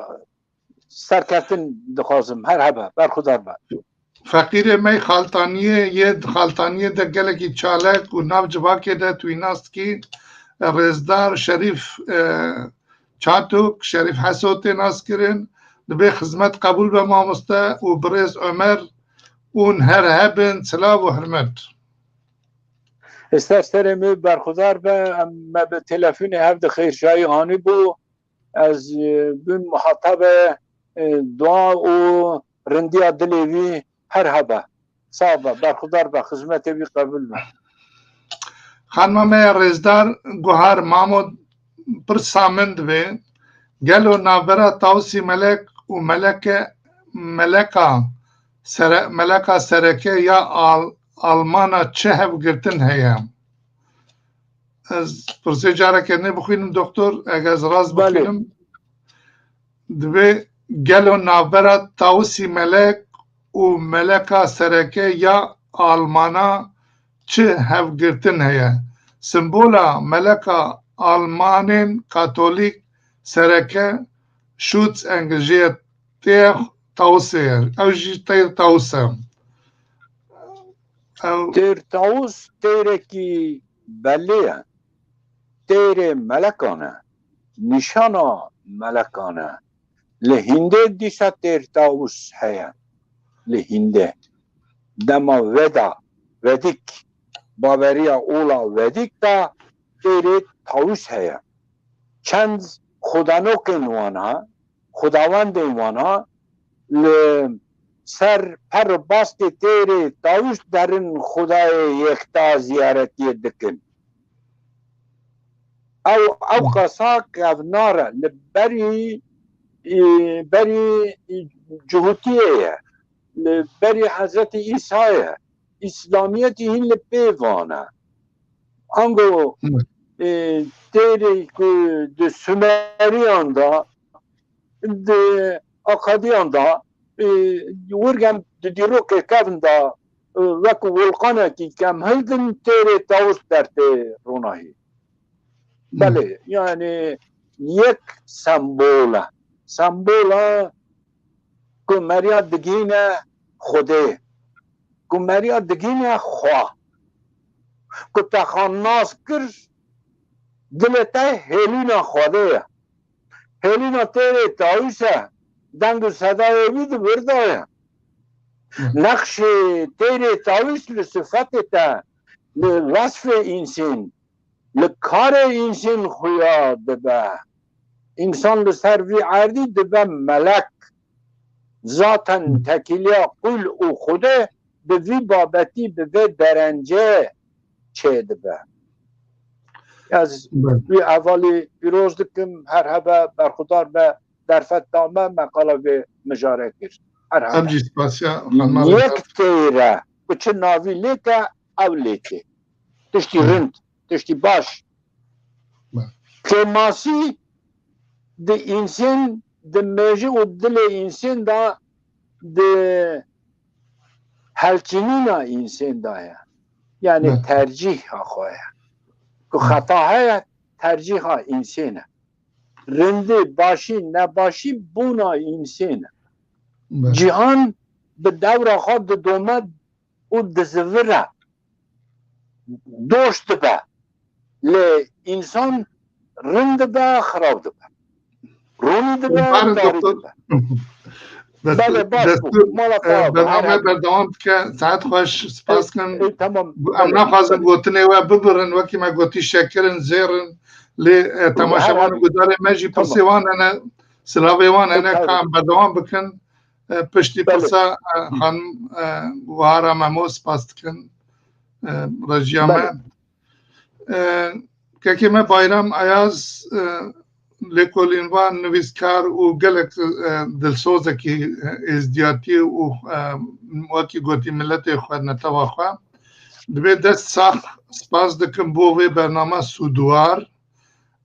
سرکتن دخوازم هر هبه برخودار به فقیر می خالتانیه یه خالتانیه ده گلکی چالک و ناو جواکه ده توی ناست کی رزدار شریف چاتوک شریف حسوتی ناس کرن دبی خدمت قبول به مامسته و برز عمر اون هر هبن سلام و حرمت استرمی برخودار به ما به تلفن هفته خیر شایی هانی بو از بین محطب دعا و رندی دلیوی هر هبه صعبه برخودار به خدمت بی قبول به خانم رزدار گوهر محمود پر سامند و گلو نابرا تاوسی ملک و ملکا سرکه یا آلمانا چه هف گرتن هیا از پرسه جاره که نبخوینم دکتر اگه از راز بخوینم دوی گلو نابرا تاوسی ملک و ملکا سرکه یا آلمانا چه هف گرتن هیا سمبولا ملکا آلمانین کاتولیک سرکه شوتس انگجیت تیغ توسير او جي تير توسم او تیر تاوس تیرکی بلیه تیر ملکانه نشانا ملکانه لهنده دیسا تیر تاوس هیا لهنده دما ودا ودیک باوریا اولا ودیک دا تیر تاوس هیا چند خدانوک نوانا خداوند نوانا سر پر باست تیره تاوش درن خدای یکتا زیارتی دکن او قصا کفناره لبری جهوتیه لبری حضرت عیسیه اسلامیتی هین لپیوانه انگو تیره که ده سومریان دا ده اکادیان دا ورگم دیرو که کفن دا وکو ولقانه کی کم هلدن تیره تاوس در تی روناهی بله یعنی یک سمبوله که مریا دگینه خوده که مریا دگینه خواه که تخان ناس کر دلته هلینا خوده هلینا تیره تاوسه دنگ صدای وید بردایا نقش تیره تاویس لصفت تا لوصف انسان لکار انسان خویا دبه انسان لسر وی عردی دبه ملک ذاتا تکیلیا قل او خوده به وی بابتی به وی درنجه چه دبه از وی اولی پیروز دکم هر هبه برخودار به در فتنامه مقاله به مجاره کرد ام جی سپاسیا یک تیره بچه ناوی لیکه او لیکه تشتی رند تشتی باش کماسی ده انسان ده میجه و دل انسان دا ده هلچینینا انسان دایا یعنی ترجیح ها خواه که خطا های ترجیح ها انسانه رنده باشی نباشی بونا انسانه جهان به دور خود دومد و دزوره دوشت به لی انسان رند به خراب ده رونی ده به داری ده به بله باش برنامه بردوام که ساعت خوش سپاس کن ام نخوازم گوتنه و ببرن وکی ما گوتی شکرن زیرن لی تماشاوان گداره مجی پرسیوان انا سلاویوان انا کام بردوام بکن پشتی پرسا خانم وهارا ممو سپاس کن رجیامه که ما بایرام ایاز لکولین وان نویسکار و گلک دلسوزه کی ازدیاتی و وکی گوتی ملت خود نتوا خواه دبی دست ساخ سپاس دکن بوه برنامه سودوار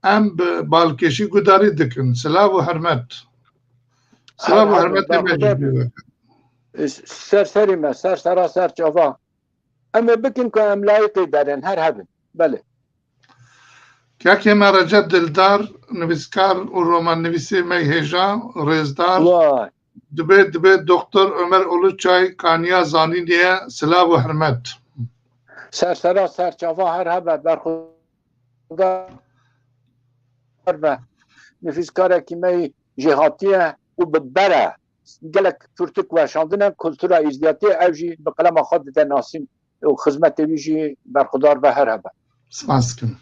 ام بالکشی گداری دکن سلام و حرمت سلام و حرمت مجبوره سرسری ما سر جوا اما بکن که ام لایقی دارن هر هبن بله که ما رجت دلدار نویسکار و رومان نویسی می هیجا رزدار دبی دکتر عمر اولوچای کانیا زانی نیه سلام و حرمت سر جوا هر هبن بر خدا و نویسکاره که می جهاتیه و ببره گلک تورتک و شاندنه کلتورا ازدیاتی اوجی به قلم خود ده ناسیم و خدمت ویجی برخدار و هر هبه سپاس کن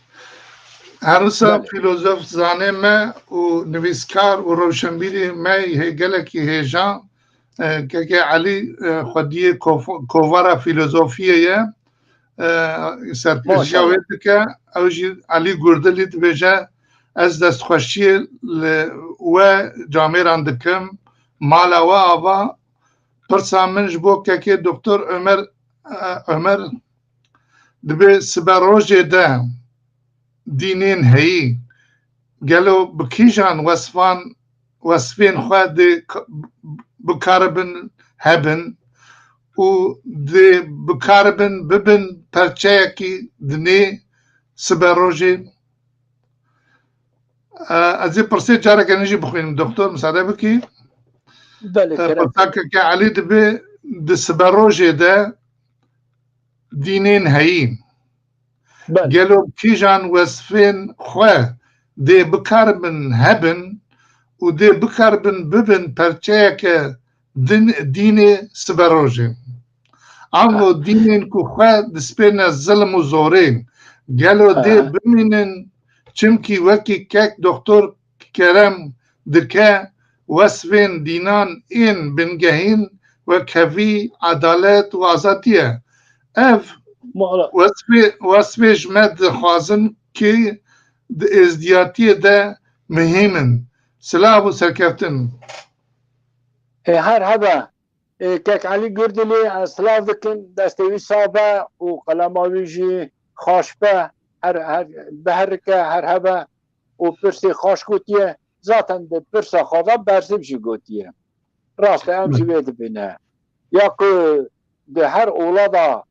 هروسا فیلوزوف زانه ما و نویسکار و روشنبیری ما گلکی هیجان که علی خودی کووارا فیلوزوفیه سرکشیاویت که اوجی علی گردلی دبیجه از دست خوشی و جامعه راندکم مالا و آوا پرسا منش بو که دکتر عمر دبی سبا روژه ده دینین هی گلو بکیجان وصفین خواه ده بکاربن هبن و ده بکاربن ببن پرچه کی دنی سبا روژه از این پرسید جاره که نجی بخوینم دکتر مساعده بکی پرسا که علی دبی ده سبا روژه ده دینین هی گلو کیجان وصفین خواه ده بکاربن هبن و ده بکاربن ببن پرچه که دین سبروجه اما دینین که خواه دسپین ظلم و زورین گلو ده بمینن چمکی وکی که دکتر کرم دکه وصفین دینان این بنگهین و کوی عدالت و آزادیه اف وصفش مد خوازن که ازدیاتی ده مهمن سلام و سرکفتن هر هبه که علی گردلی سلام دکن دستوی صابه و قلماویجی خاشبه به هر که هر هبه و پرسی خاش گوتیه ذاتن ده پرسا خواده برسیم جی گوتیه راست همجی بید بینه یا که ده هر اولادا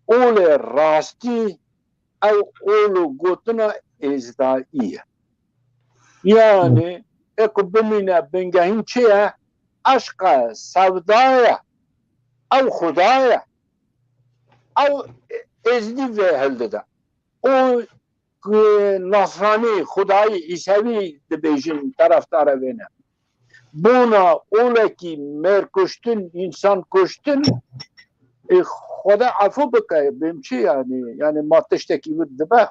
اول راستی او اولو گوتنا ازدائیه یعنی اکو بمینه بنگهین چیه عشق سودایه او خدایه او ازدی و هلده او نصرانی خدای عیسوی دبیجن طرفدار بینه بونا اولکی مر کشتن انسان کشتن خدا عفو بکه بیم چی یعنی ما تشتکی بود دبه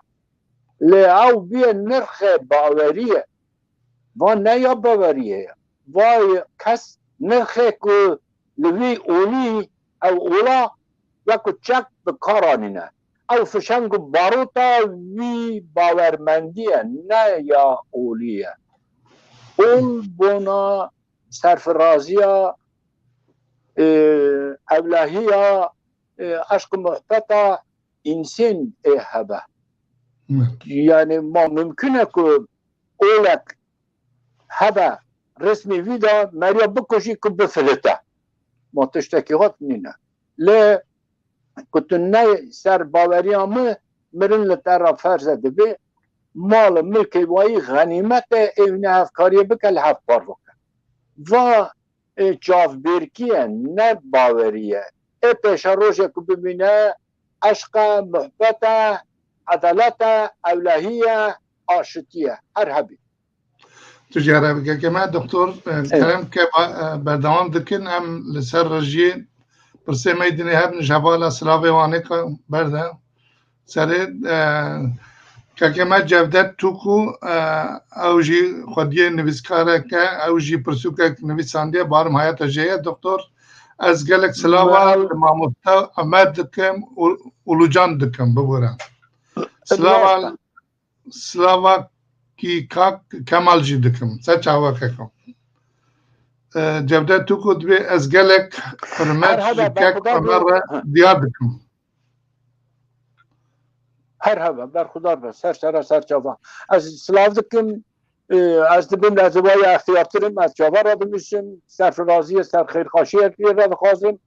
لی او بیه نرخ باوریه و نه یا باوریه وای کس نرخ که لوی اولی او اولا یکو چک بکارانینه او فشنگ باروتا وی باورمندیه نه یا اولیه اول بونا سرفرازیه اولهیه عشق محبتا انسان هبه یعنی ما ممکنه که اولک هبه رسمی ویدا مریا بکشی که بفلته ما تشتکی هات نینه لی کتنه سر باوری همه مرن لطرف فرزه دبی مال ملکی وایی غنیمت ایونه هفکاریه بکل هفت بار بکن و جاف بیرکیه نه باوریه ای پیشا روشه که ببینه عشق محبت عدالت اولهیه آشتیه هر هبی تجاره بگه که من دکتر کرم که بردوام دکن هم لسر رجیه پرسه میدینی هب نجوالا سلاوی وانه که برده سره که من جودت توکو اوجی خودیه نویسکاره که اوجی پرسو که نویسانده بارم حیات جایه دکتر از گلک سلاوه ماموتا امد دکم اولوجان دکم ببورم سلاوه کی کاک کمال جی دکم سه چاوا ککم جبده تو کد به از گلک فرمت جکک امر دیار دکم هر هوا برخودار به سر چاوا از سلاف دکم از دبیم لازمای اختیار ترم از چاوا را دمیشم سرفرازی سر خیرخاشی را بخوازم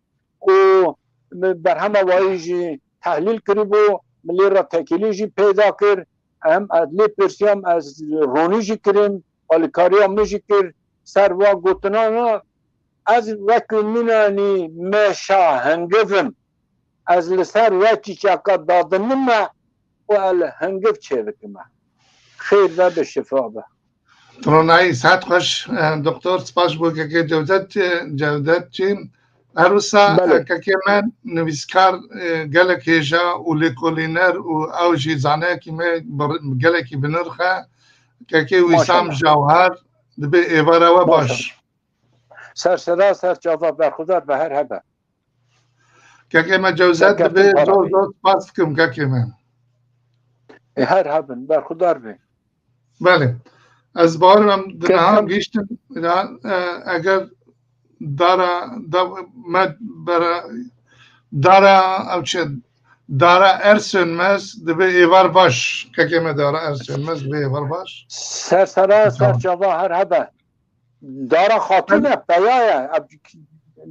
و بر همه وایجی تحلیل کریبو ملی را تکیلی جی پیدا کر هم ادلی پرسیام از رونی جی کریم آلیکاری هم میجی کر سر و گوتنانا از وکل منانی مشا هنگفم از لسر وکی چاکا دادنم و هنگف چه بکمه خیر و به شفا به ترونایی ساعت خوش دکتر سپاس بو که جودت چیم عروسا که من نویسکار گلک هجا و لیکولینر و اوجی زانه که من گلکی بنرخه که ویسام جوهر دبی ایواره و باش سر جواب بر خدا به هر هبه که من جوزت دبی زور سپاس کم که من هر هبن بر خدا بی بله از بارم دنها گیشتم اگر دارا ارسنمز دبی ایوار باش که من دارا ارسنمز دبی ایوار باش سر جوا هر هبه دارا خاتونه بیایه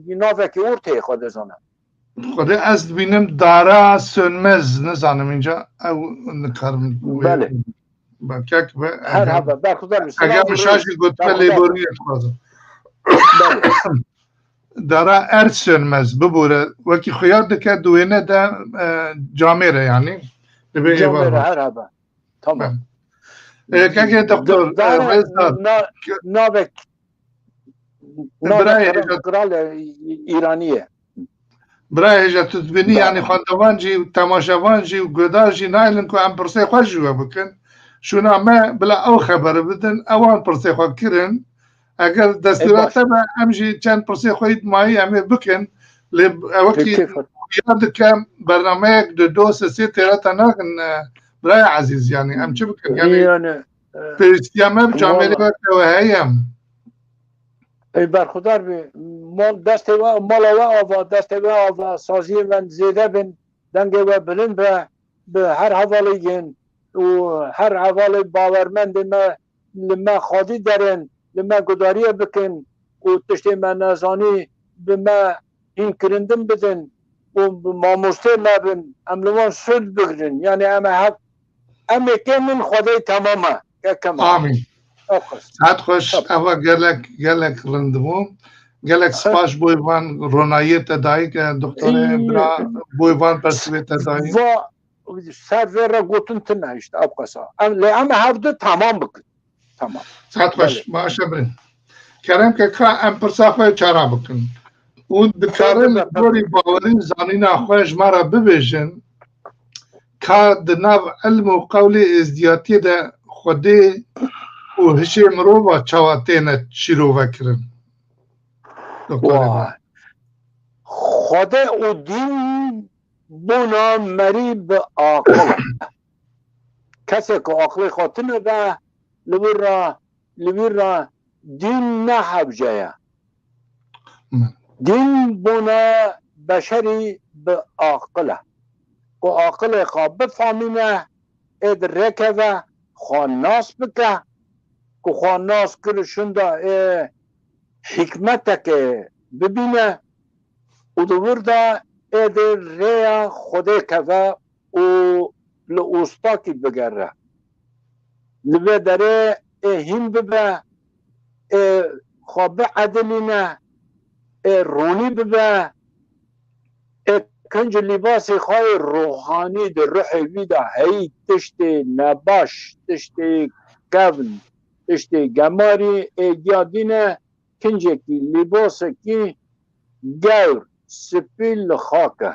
ناوه که ارته خود زانه خود از بینم دارا سنمز نزانم اینجا او نکارم بله هر هبه بر خدا بسید اگر مشاشی گوتمه لیبوری اتخوازم دارا ارسنمز ببوره وکی خیار دکه دوینه ده جامعه یعنی جامعه هر هبه تمام که دکتر ناوه قرال ایرانیه برای هجا تدبینی یعنی خواندوانجی و تماشاوانجی و گوداجی نایلن که هم پرسه خواه جوا بکن شونا ما بلا او خبر بدن اوان پرسه خواه کرن اگر دستورات ما همجی چند پرسه خواهید مایی همه بکن اوکی یاد کم برنامه یک دو سه تیراتا ناکن برای عزیز یعنی هم چه بکن یعنی پیستیامه بجامعه وقت و هیم ای برخودار بی دست و مالا و آوا دست و آوا سازی من زیده بین دنگ و بلند به هر حوالی گین و هر حوالی باورمند لما خادی درن لما گداری بکن و تشتی من نزانی به ما این کرندن بدن و ماموسته نبن املوان سود بگرن یعنی اما که من خدای تمامه آمین ساعت خوش اوا گلک رندمون گلک سپاش بویوان رونایت دایی که دکتر برا بویوان پرسویت دایی و سر ویرا گوتن تنهشت اب قصا اما هفته تمام بکن تمام ساعت خوش ماشا برین کرم که ام پرساخوی چارا بکن اون دکارن دوری باورین زانین اخوش مرا ببیشن که دناو علم و قولی ازدیاتی ده خودی و هشی مرو با چواتین شروع وکرن خدا و دین بنا مری به آقل کسی که آقل خاطنه ده لبیر را دین نه حبجه دین بنا بشری به آقله که آقل خواب بفهمینه ادرکه و خواناس بکه که خواناس کرشنده حکمت که ببینه و دورده ادر ریا خوده که و لعوستا کی بگره لبه داره هم ببه خواب عدلینه رونی ببه کنج لباس خواه روحانی در روح ویدا هی تشت نباش تشت کون تشت گماری ایجادین کنج کی لباس کی گور سپیل خاکه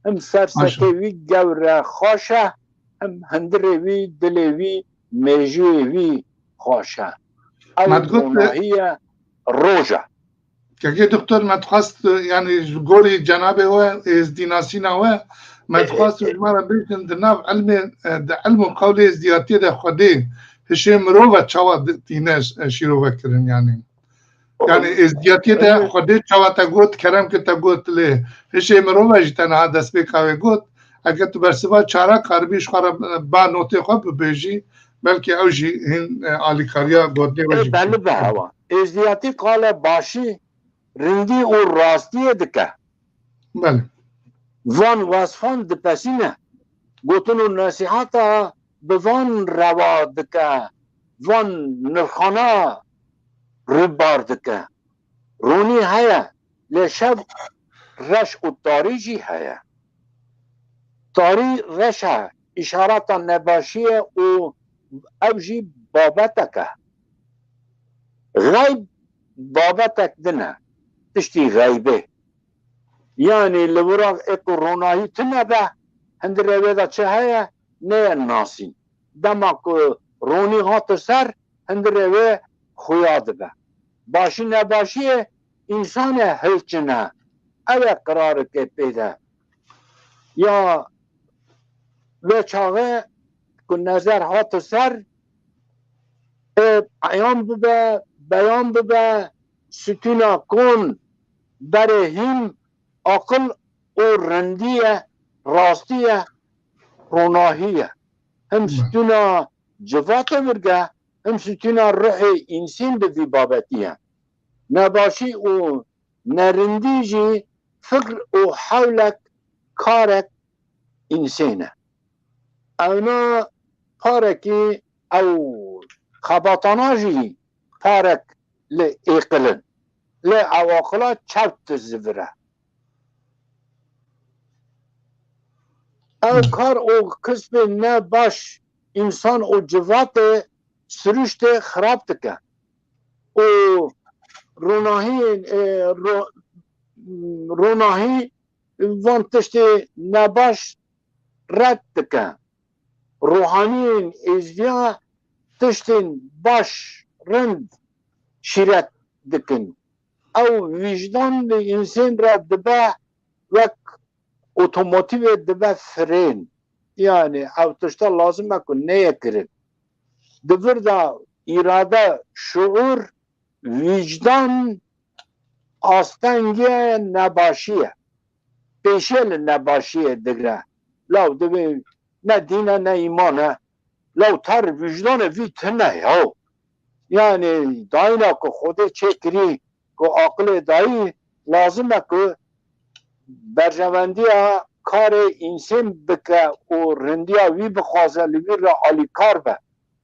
هم سرسکوی گور خاشه هم هندروی دلوی میجوی خاشه او گناهی روژه که دکتر متخواست یعنی گوری جنابه و از دیناسی نوه متخواست مرا بیشتن دناف علم و قول ازدیاتی ده خودی هشي مروفة چاوا تینش شیرو بکرن يعني ازدياتي ده خودت چاوا تا گوت کرم که تا گوت له هشي مروفة جتنا دست بکاوه گوت اگر تو برسوا چارا کاربیش خورا با نوتی خوب بيجي بلکه اوجي هن آلیکاریا گوتنی وجی بله به هوا ازدیاتی قال باشی رندی و راستی دکه بله وان وصفان دپسینه گوتن و نصیحاتا بوان روا دکه وان نرخانه ربار دکه رونی هیا لشب رش و تاریجی هیا تاری رشه اشارات نباشیه و اوجی بابتکه غیب بابتك دنا تشتي غيبه يعني لوراق اكو روناهي تنبه هند الرواية تشهايا نه الناسين دماك روني هات سر هند الرواية خياد به باشي نباشي انسان هلچنا اوه قرار که پیدا یا وچاقه کن نظر هات سر عیان ببه بیان ببه ستونا کن برهم عقل و رندیه راستیه روناهیه هم ستونا جوات ورگه هم ستونا روح انسان به بابتیه نباشی و نرندیجی فکر و حولک کارک انسانه اونا پارکی او خباطاناجی پارک لإقلن لعواقلات چبت الزفرة او کار او کسب نه باش انسان او جوات سرشت خراب تکه او روناهی وان تشت نباش رد تکه روحانیین ازویا تشتین باش رند شیرت دکن او وجدان انسان را دبه وک اوتوماتیو دبه فرین يعني او تشتا لازم اكون نيكرن دبر دا اراده شعور وجدان آستنگی نباشیه پیشل نباشیه دگره لو دبی نه دینه نه ایمانه لو تر وجدان وی تنه هاو یعنی داینا که خوده چه کری که عقل دایی لازمه که برجواندی کار انسان بکه و رندیا وی بخوازه لوی را آلی کار به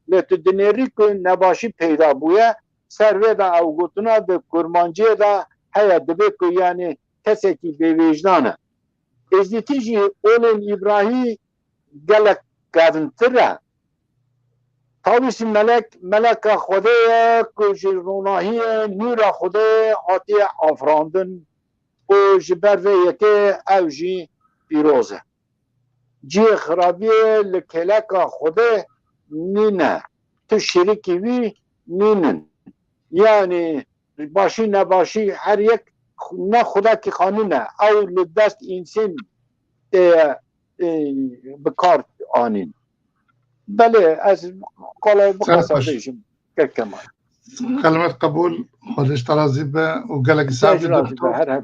لیتو دنیری که نباشی پیدا بویه سروی دا او گوتنا ده کرمانجی دا هیا دبه که یعنی کسی که به وجدانه ازدیتیجی اولین ابراهی گلک کدنتره تاویس ملک خوده که جروناهی نور خوده آتی آفراندن و جبر و یکی او جی پیروزه جی خرابی لکلک خوده نینه تو شریکی وی نینن یعنی باشی نباشی هر یک نه خدا کی قانونه او لدست انسان بکار آنین بله از قال بخصوصیشم که کمان کلمت قبول خودش ترازی به و گلک سعی دکتر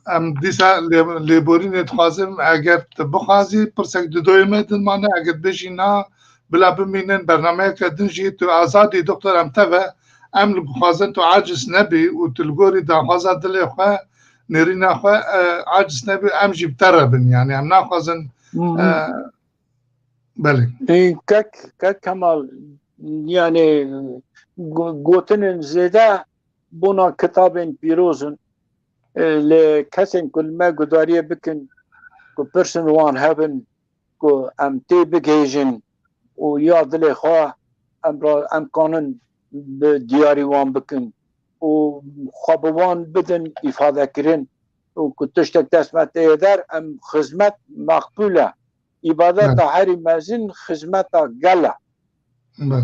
ام دیسا لیبورین خازم اگر بخوازی پرسک دوی مدن مانه اگر بشی نه بلا بمینن برنامه که دنجی تو آزادی دکتر ام تبه ام بخوازن تو عاجز نبی و تلگوری دا خوازه دلی خواه نرین خواه عاجز نبی ام جیب تربن یعنی ام نخوازن بله که کمال یعنی گوتن زیده بنا کتاب پیروزن لکسین کل ما گداریه بکن که پرسن وان هبن که ام تی بگیجن و یاد لی خواه ام کانن دیاری وان بکن و خواب وان بدن افاده کرن و که تشتک دستمت ایدر ام خدمت مقبوله عبادت هری مزین خدمت گله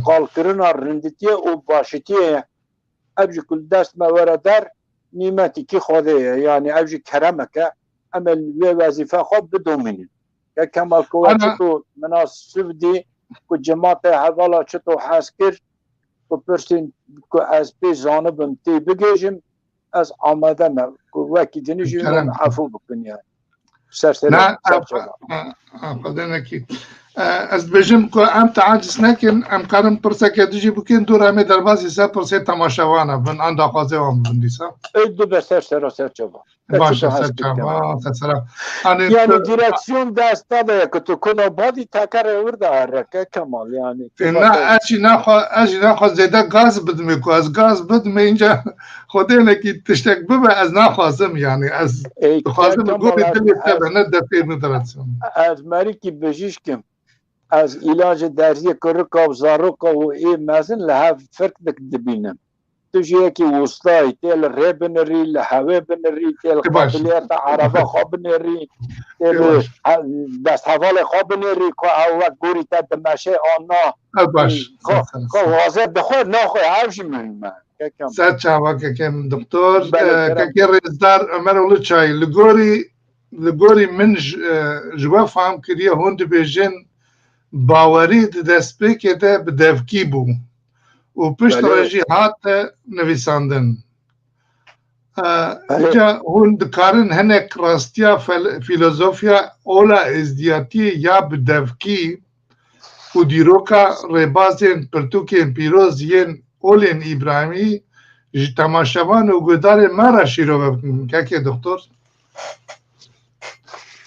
قال کرنا رندتیه و باشتیه ابجی کل دست مورد در نیمتی که خوده یعنی ابجی کرمه که عمل وظیفه خواب بدومینی که کمال کوچه تو مناسب دی که جماعت حوالا چطور حس کرد که پرسین که از پی زانبم تی بگیجم از آمده ما که وکی جنیجی من عفو بکنی نه خدا نکی از بجم که ام تعجز نکن ام کارم پرسه که دیجی بکن دور همه در بازی سه پرسه تماشاوانه بن آن خوازه هم بندیسا دو به سر چوبا باشه سر چوبا سر یعنی دیرکسیون دست داده که تو کنو بادی تکر ورده هرکه کمال یعنی نه اجی نخوا زیده گاز بدمی که از گاز بدمی اینجا خدا نکی تشتک ببه از نخوازم یعنی از خوازم گوری دلی تبه نه دفعه ندارتسون از مری که بجیش کم از علاج درزی کرکا و زاروکا و ای مزن لحف فرق دبینم توش یکی وسطای تیل ری بنری لحوه بنری تیل قابلیت عربه خواب بنری تیل دست حوال خواب بنری که اوه گوری تا دمشه آنا باش که واضح بخور نخواه هفشی مهمه سر چاوا که کم دکتر که ریزدار امر اولو چای لگوری من جوا فهم کریه هوند بیجن باوری دست پیکه ده بدفکی بو و پشت رجی هات نویساندن جا هون دکارن هنک راستیا فیلوزوفیا اولا ازدیاتی یا بدفکی و دیروکا ریبازین پرتوکین پیروز ین اولین ابراهیمی تماشاوان و گدار مرا شیرو بکنن که دکتر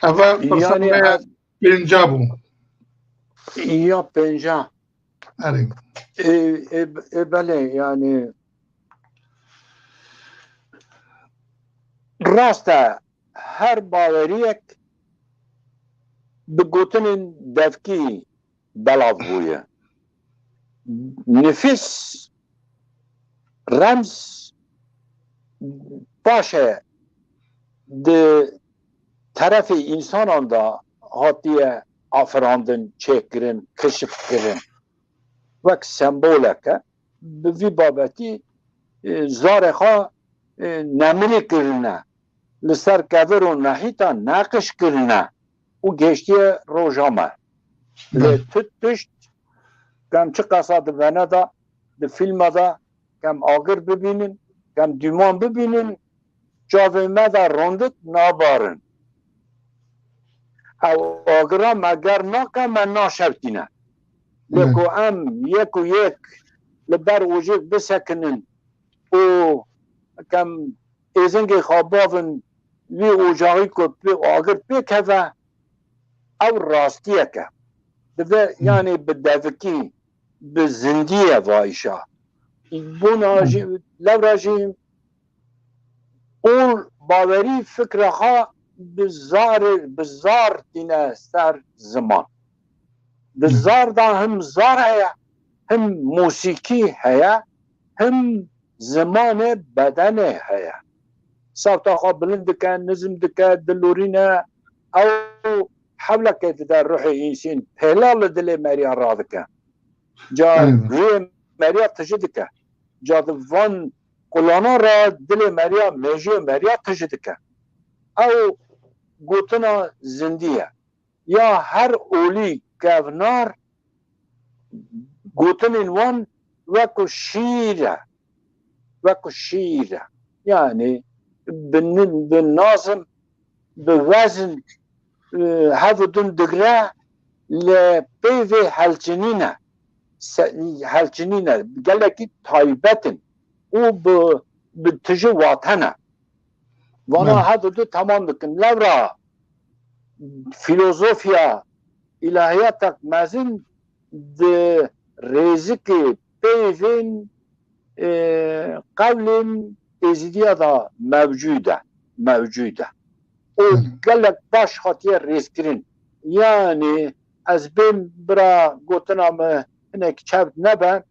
اول پرسنه پینجا بو یا پنجا آره بله یعنی راسته هر باوریک بگوتن دفکی بلاو بویه نفس رمز باشه ده طرف انسانان دا هاتیه آفراندن چکرن کشف کرن وک سمبولکه به وی بابتی زارخا نمونه کرنه لسر کور و نحیطا ناقش کرنه و گشتی روژامه لتتشت کم چه قصاد ونه دا ده فیلم دا کم آگر ببینن کم دیمان ببینن جاوه دا روندت نابارن او آگرا مگر ناکه من ناشوتینه لکو ام یک و یک لبر وجود بسکنن و کم ایزنگ خواباون وی اوجاقی که آگر بکوه او راستیه که یعنی بدوکی به زندیه وایشا بون لو اول باوری فکرها بزار دینه سر زمان بزار دا هم زار هیا هم موسیقی هیا هم زمان بدن هیا صوتا خواب بلند که نظم دکه دلورینه او حولك در روح انسان هلال دل مريا راضك جا روح مريا تجدك جا وان قلانا را دل مريا مجي مريا تجدك او قوتنا زندية يا هر اولي كافنار قوتن وان وكو شيرة يعني بالنظم بوزن هذا دون دقراء لبيفي هالجنينة قال لك طيبة وبتجواتنا وانا هذا دو تمام لكن لورا فيلوزوفيا إلهياتك مازن د رزق بيفين قبل ازديا دا موجودة وقال لك باش خاطر ريسكرين يعني از بين برا قوتنا ما هناك شابت نبا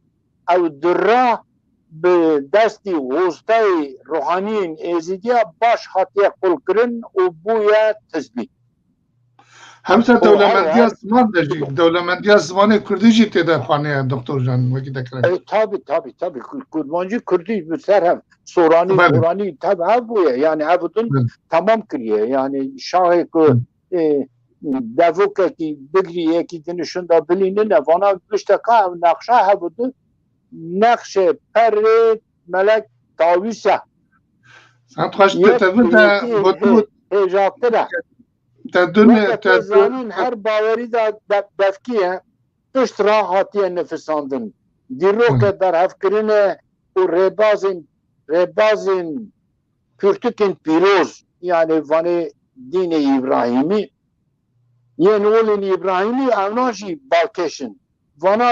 او درا بدستي وسطي روحانيين ازيديا باش خاطر قل كرن وبويا تثبيت همسه دولمندی زمان داشتی دولمندی زمان کردی جی تیده خانه دکتر جان وکی دکره تابی کردمانجی کردی بسر هم سورانی تاب ها بویه یعنی عبدون تمام کریه یعنی شاهی که دفوکه کی بگری یکی دنشون دا بلینه نوانا بشتکا هم نقشه ها بودو نقش پر ملک تاویسه ساعت خوش تدون بودو هجاقتره تدون تزانین هر باوری دا دفکیه پشت را حاتیه نفساندن دیرو که در هفکرین و ریبازین پرتکین پیروز یعنی وانی دین ابراهیمی یه نولین ابراهیمی اوناشی بالکشن وانا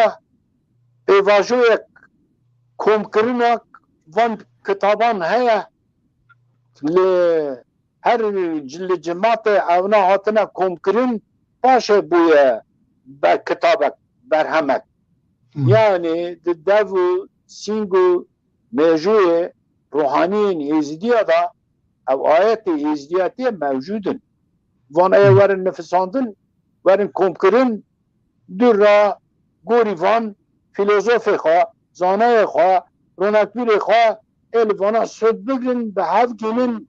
ایواجوی کم کرنک وان کتابان هیا هر جماعت اونا هاتنا کم کرن باشه بویه بر کتابک برهمک یعنی دو سینگو موجوه روحانیین هزدیه دا او آیت هزدیاتی موجودن وان ای ورن نفساندن ورن کم کرن در را گوری وان فیلوزوف خواه زانه خواه رونکبیر خواه الوانا سد بگرن به هف گلن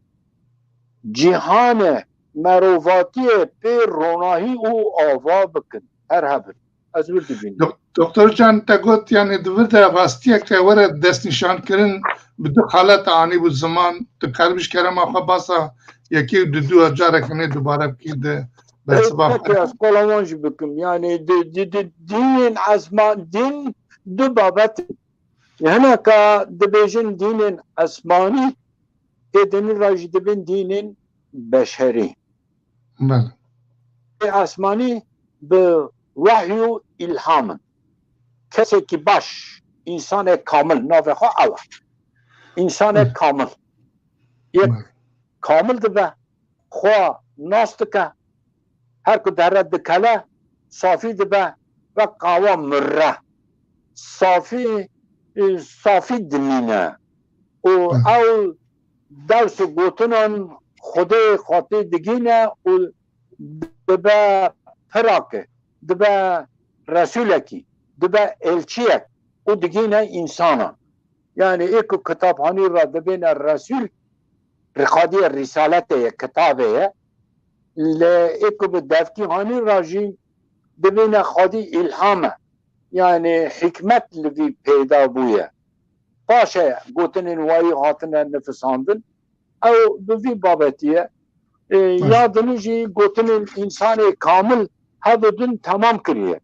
جهان مروفاتی پر روناهی او آوا بکن هر هبر از ورد بینید دکتر جان تا گوت یعنی دورد راستی که ورد دست نشان کرن بدو حالت آنی بود زمان تو کاربیش کرم آخوا باسا یکی دو اجاره کنه دوباره بکیده فکر از کلامانش بکن یعنی دین ازمان دین دو بابت یعنی که دبیجن دین اسمانی دین راج دبین دین بشری بله اسمانی به وحی و الهام کسی که باش انسان کامل نوه خواه اول انسان کامل یک کامل دبه خواه ناست که هر که در رد کله صافی دبه و قوام مره صافی دمینه و او درس گوتنان خود خاطر دگینه و دبه پراکه دبه رسولکی دبه الچیک و دگینه انسانان یعنی ایک کتابانی را دبین رسول رخادی رسالت کتابه ایک بدفکی هانی راجی دبین خادی الهامه یعنی حکمت لوی پیدا بویه باشه گوتنین وایی هاتنه نفساندن او بوی بابتیه یادنیجی گوتنین انسان کامل هدودن تمام کریه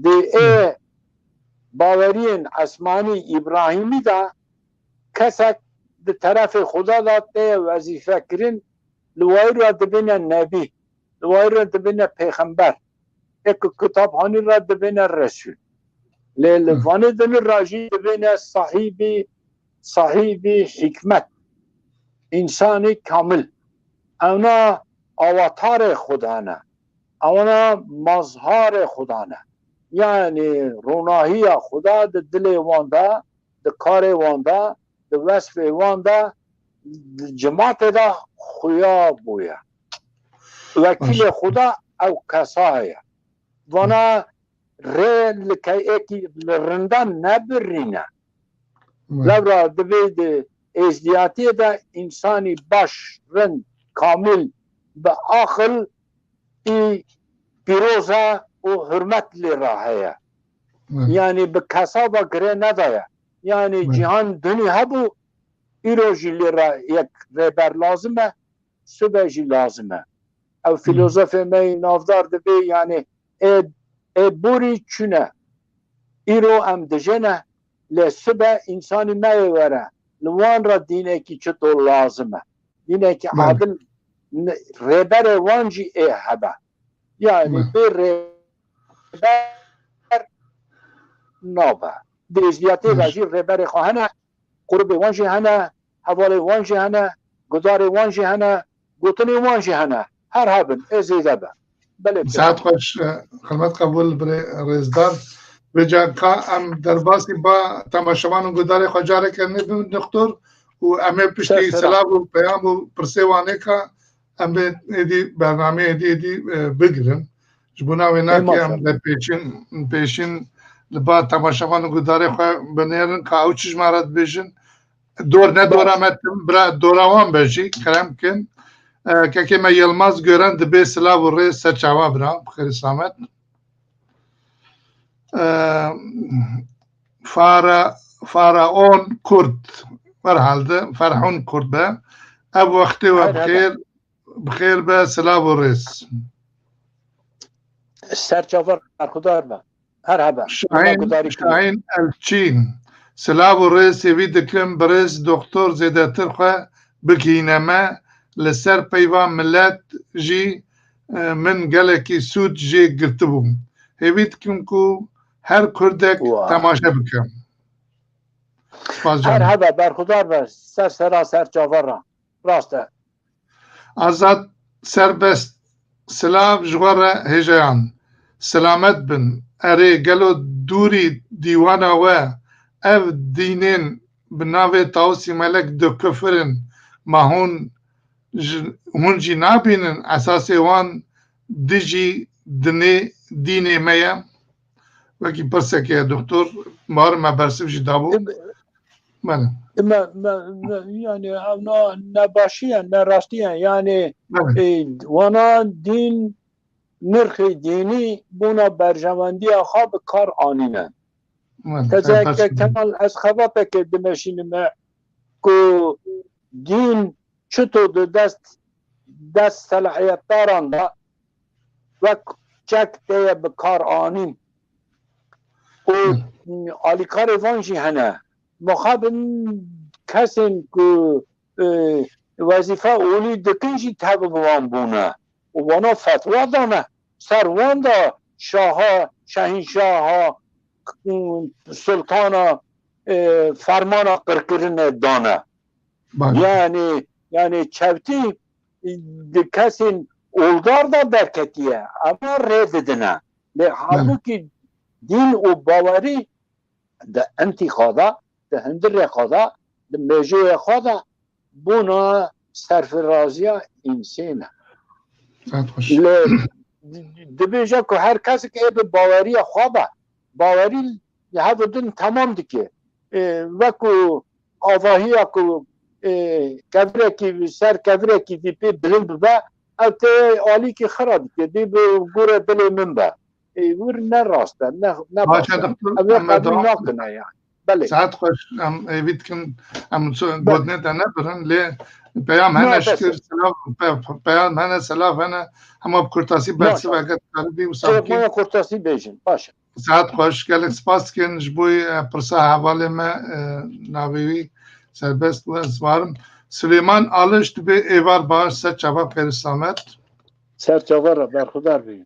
دی ای باورین اسمانی ابراهیمی دا کسک دی طرف خدا داده وظیفه کرن لوایی را دبین نبی لوایی را دبین پیغمبر ایک کتاب هانی را دبین رسول لیلوانی دن راجی دبین صاحب حکمت انسانی کامل اونا آواتار خدا نه اونا مظهر خدا نه یعنی روناهی خدا د دل وانده د کار وانده د وصف وانده جماعت دا خویا بویا وکیل خدا او کسایه وانا ری لکی ایکی رندان نبرینه لبرا دوید ازدیاتی دا انسانی باش رند کامل به آخر ای پیروزه و حرمت لی راهیه یعنی به کسا با گره ندایه یعنی جهان دنیا هبو ایرو جی لی را یک ریبر لازمه صبح جی لازمه او فیلوزوف می نافدار دبی یعنی ای بوری چونه ایرو ام دجنه لی صبح انسانی می وره لوان را دینه کی چطور لازمه دینه کی عادل ریبر وانجی ای هبه یعنی به ریبر نابه دیزیاتی راجی ریبر خواهنه قرب وانجی هنه حوال وانجی هنه گذار وانجی هنه گوتنی وانجی هنه هر هبن ازیده به بله ساعت خوش خدمت قبول بر رزدار بجا که ام در باسی با تماشاوان و گدار خجاره کرنه بیم دکتر و امه پشتی سلام و پیام و پرسیوانه که ام دی برنامه دی بگیرن جبونا وینا که ام پیشین لبا تماشاوان و گدار خواه بنیرن که او چشمارت بیشن دور ندورم برا دوروان بشی کرم کن که ما یلماز گرن دبی سلاو و ریز سر چاوا برا بخیر سلامت فارعون کرد مرحلده فرحون کرد به اب وقتی و بخیر به سلاو و ریز سرچاور برخودار با هر هبه شاهین الچین سلاو و ریز وی دکم برز دکتر زیده ترخه بکینمه لسر پیوان ملت جی من گلکی سود جی گرتبوم هیوید کم کو هر کردک تماشا بکم هر هبه برخودار با سر چاور را راسته آزاد سربست سلاو جوار هجیان سلامت بن اره گلو دوری دیوانا و او دینین بناوه تاوسی ملک دو کفرن ما هون جی نابینن اساس وان دیجی دینی میا وکی پرسه که دکتر مار ما برسیف جی دابو ما يعني نباشيا نراستيا يعني وانا دين نرخي ديني بونا برجواندي خواب كار آنينا تذكر كمال از خوابك دمشين ما كو دين چطو دست صلاحيت داران دا وك چك دي بكار آنين و آلي كار وانجي هنه مخابن کسین که وظیفه اولی دکنجی تب بوان بونه و وانا فتوا دانه سروان دا شاهنشاه سلطان فرمان قرقرن دانه یعنی چوتی کسین اولدار دا برکتیه اما رد دنه لحاظو که دین و باوری ده انتخاده ده هندر خدا ده میجه خدا بونا سرفرازی انسانه ده بیجه که هر کسی که به باوری خوابه باوری یه دن تمام دیگه وکو آواهی که کبره کی سر کبره کی دی پی بلند با او ته عالی کی خراب کی دی به گوره دل من با ور نه راسته نه باشه قبول نکنه یعنی بله ساعت خوش ام وید کن ام گودنه دنه برن لی پیام هنه شکر سلام پیام هنه سلام هنه همه بکرتاسی برسی و اگر قلبی و سامکی ما کرتاسی بیشن باشه ساعت خوش گلک سپاس کن جبوی پرسا حواله ما ناویوی سربست و اسوارم سلیمان آلشت به ایوار باش سر چواب خیر سلامت سر چواب را برخودار بیم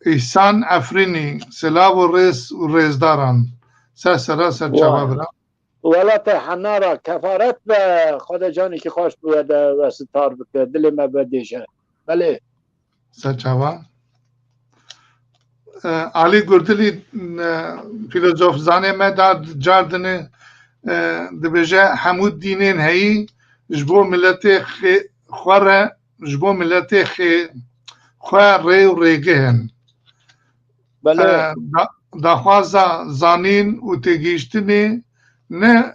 احسان افرینی سلاو و ریزداران سر جواب را ولات حنارا کفارت به خدا جانی که خوش بود و ستار بکه دل ما بدیشه بله سر جواب علی گردلی فیلسوف زانه ما داد جاردنه دبیجه حمود دینین هایی جبو ملت خواره جبو ملت خواه ری و ریگه هن بله دخوازا زانین و تگیشتنی نه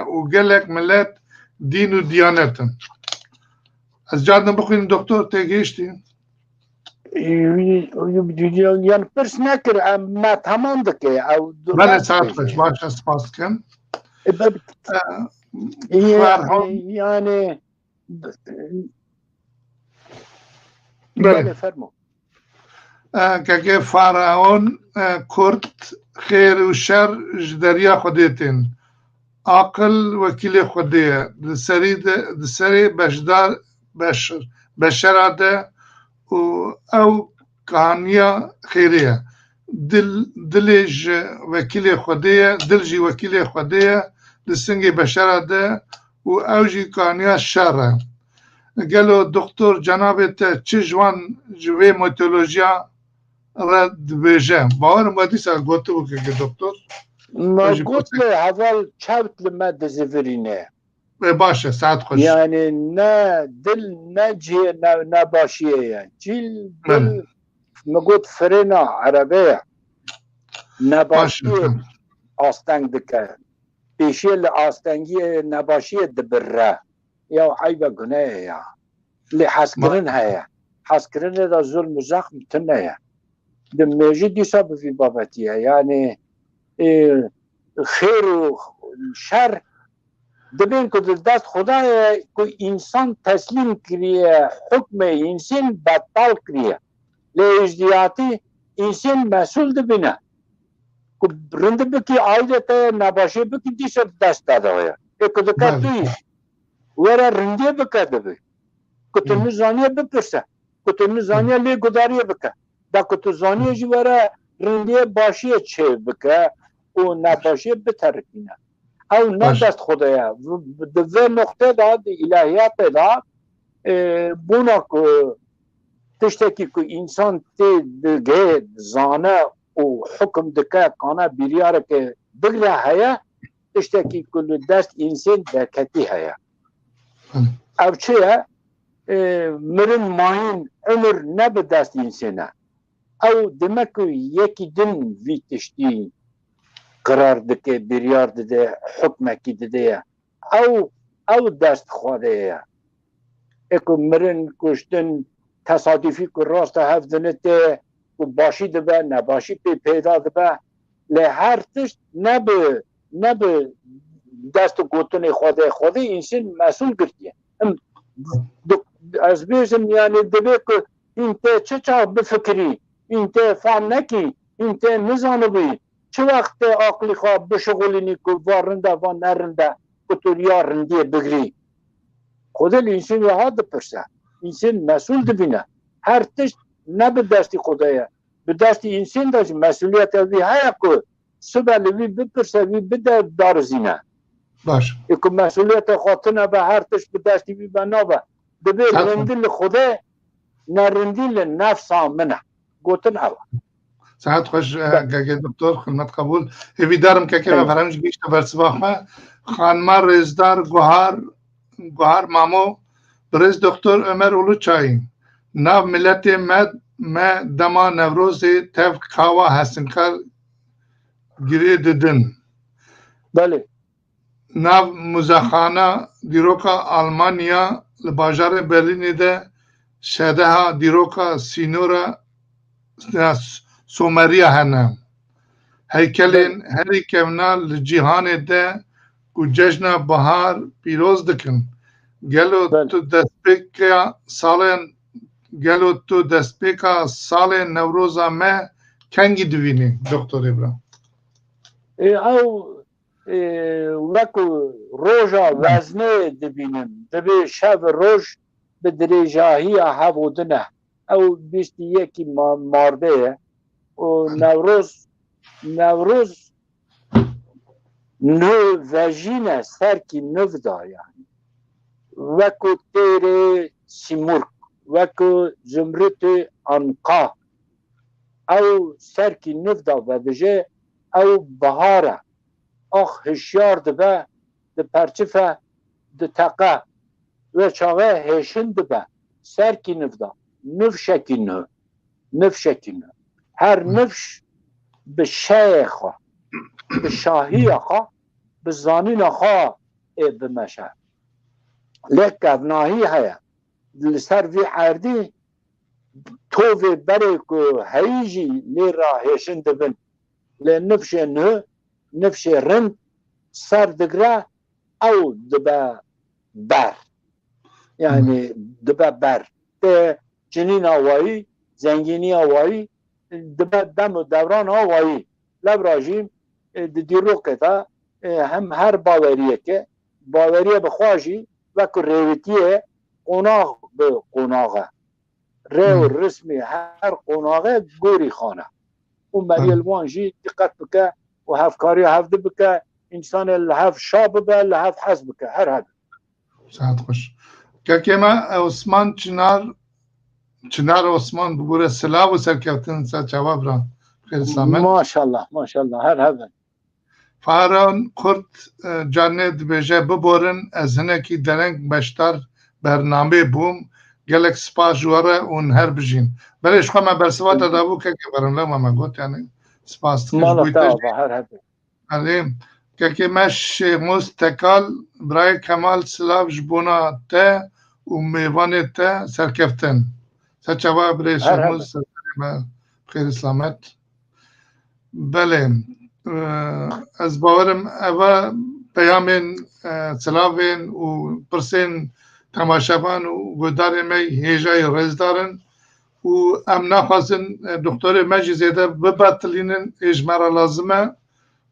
و گلک ملت دین و دیانتن از جادن بخوین دکتر تگیشتی یعنی پرس نکر ما تمام دکه بله ساعت خوش باشه سپاس کن یعنی بله فرمو که فرعون کرد خیر و شر دریا خودتین عقل وکیل خودیه دسری بشراده و او کهانیا خیریه دلج وکیل خودیه دلجی وکیل خودیه دسنگی بشراده و اوجی کهانیا شره گلو دکتر جنابت چه جوان جوی میتولوژیا رد بیجه باورم بودی سا گوته بکه دکتر ما گوت لی اول چوت لما دزیورینه باشه ساعت خوش یعنی نه دل نه جی نه باشیه یعنی جیل دل ما گوت فرینا عربیه نباشیه آستنگ دکه پیشی آستنگی نباشیه دبره یا عیب گناه یا لی حسکرین هیا حسکرین دا ظلم و زخم تنه هیا ده میجی دیسا بفی بابتیه یعنی خیر و شر دبین که دست خدای که انسان تسلیم کریه حکم انسان بطال کریه لی اجدیاتی انسان مسئول دبینه که رنده بکی آیدت نباشه بکی دیسا دست داده هیا که دکت توی ورا رنده بکه دبی که تو نزانیه بپرسه که تو نزانیه لی گداریه بکه دا که تو زانیه جی ورا رنده باشیه چه بکه و نباشیه بترکینه او نه دست خدایه دوه نقطه دا الهیات دا بونا که تشتکی که انسان تی دگه زانه و حکم دکه کانا بیریاره که بگره هیا تشتکی که دست انسان دکتی هیا او چه مرن ماهین عمر نبه دست انسانه او دمکو یکی دن وی تشتی قرار دکه بیریار دده حکمکی دده او دست خواده اکو مرن کشتن تصادفی که راست هفدنه ته که باشی دبه نباشی پی پیدا دبه لی هر تشت نبه دست گوتن خواده انسان مسئول گردیه از بیشم یعنی دبه که این ته چه چا بفکری این ته فهم نکی این ته نزانه بی چه وقت عقلی خواه بشغلینی که وارنده و نرنده که تو یا رندی بگری خود الانسان ها دپرسه انسان مسئول دبینه هر تشت نه به دستی خدایه به دستی انسان داشت مسئولیت وی هیا که صبح لوی بپرسه وی بده دارزینه باش که مسئولیت خاطنه به هر تشت به دستی وی بنابه دبیر رندی لخوده نرندی لنفس آمنه گوتن هوا ساعت خوش که دکتر خدمت قبول هیوی دارم که من فراموش گیشت برسباخ خانما رزدار گوهر مامو برز دکتر عمر اولو چای ناو ملت ما دما نوروز تف کاوا هستنکار گیری ددن بله ناو مزخانه دیروکا آلمانیا لباجار برلین ده شده ها دیروکا سینورا سومریا هنم هیکلین هری کمنا لجیهان ده کو جشن بهار پیروز دکن گلو تو دستپیکا سال نوروزا مه کنگی دوینی دکتر ابراهیم او وکو روژا وزنه دبینم دبی شب روژ به دریجاهی هفودنه او 21 مارده و نوروز نو وجینه سرکی نو دا یعنی وکو تیره سیمورک وکو زمرت انقا او سرکی نو دا و بجه او بهاره آخ هشیار دبه ده پرچفه ده تقه و چاوه هشن دبه سرکی نو دا نف شکی نه هر نفش به شیخه به شاهی خواه به زانین خواه بمشه لیک ابناهی هیا لسر وی حردی تووی بره که هیجی لی را هشن دبن لی نفش نه نفش رند سر دگره او دبه بر یعنی دبه بر ده جنین آوایی زنگینی آوایی دبه دم و دوران آوایی لبراجیم دیروکه تا هم هر باوریه که باوریه بخواجی و که ریوتیه قناغ به قناغه ریو رسمی هر قناغه گوری خانه و مریل وانجی دقت بکه و هفکاری هفته بکه انسان لحف شاب به لحف حزب بکه هر هد ساعت خوش که ما عثمان چنار عثمان بگوره سلاو و سرکفتن سا جواب را خیلی سلامت ماشاءالله هر هدن فاران کرد جانت بجه ببورن از هنکی درنگ بشتر برنامه بوم گلک سپاس جواره اون هر بجین بلش خواه ما برسوات دابو که برن لما ما گوت یعنی سپاس مالا تابا هر هدن علیم که مش مستقل برای کمال سلاف جبونا ته و میوان تا سرکفتن سچوا برای شموز سرکفتن بخیر سلامت. بله از باورم اوه پیامین سلاوین و پرسین تماشاوان و گودار می هیجای رز دارن و ام نخواستن دکتر مجی زیده ببطلینن اجمارا لازمه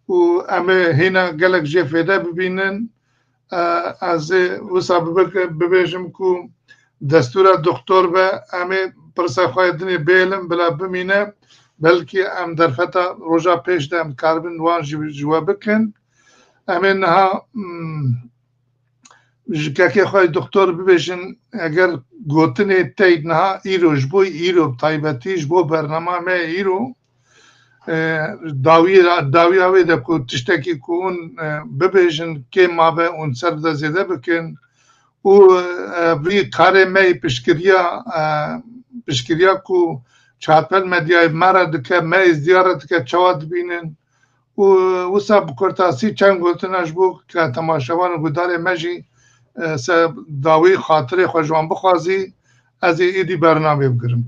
و ام هینا گلک جفیده ببینن از وسا ببیجم که دستور دکتر به ام پرسه خواهی دنی بیلم بلا بمینه بلکه ام در فتا روژا پیش دم کاربن وان جواب بکن امین نها که خواهی دکتر ببیشن اگر گوتنی تید نها ایرو جبوی ایرو تایبتیش بو برنامه می ایرو داوی آوی ده که تشتکی که اون ببیشن که ما به اون سر ده زیده بکن و وی کار می پشکریا که چهاتپل مدیای مرا دکه می ازدیاره دکه چواد بینن و وسا بکرتاسی چند گوتنش بو که تماشاوان گودار مجی داوی خاطر خوشوان بخوازی از ایدی برنامه بگرم.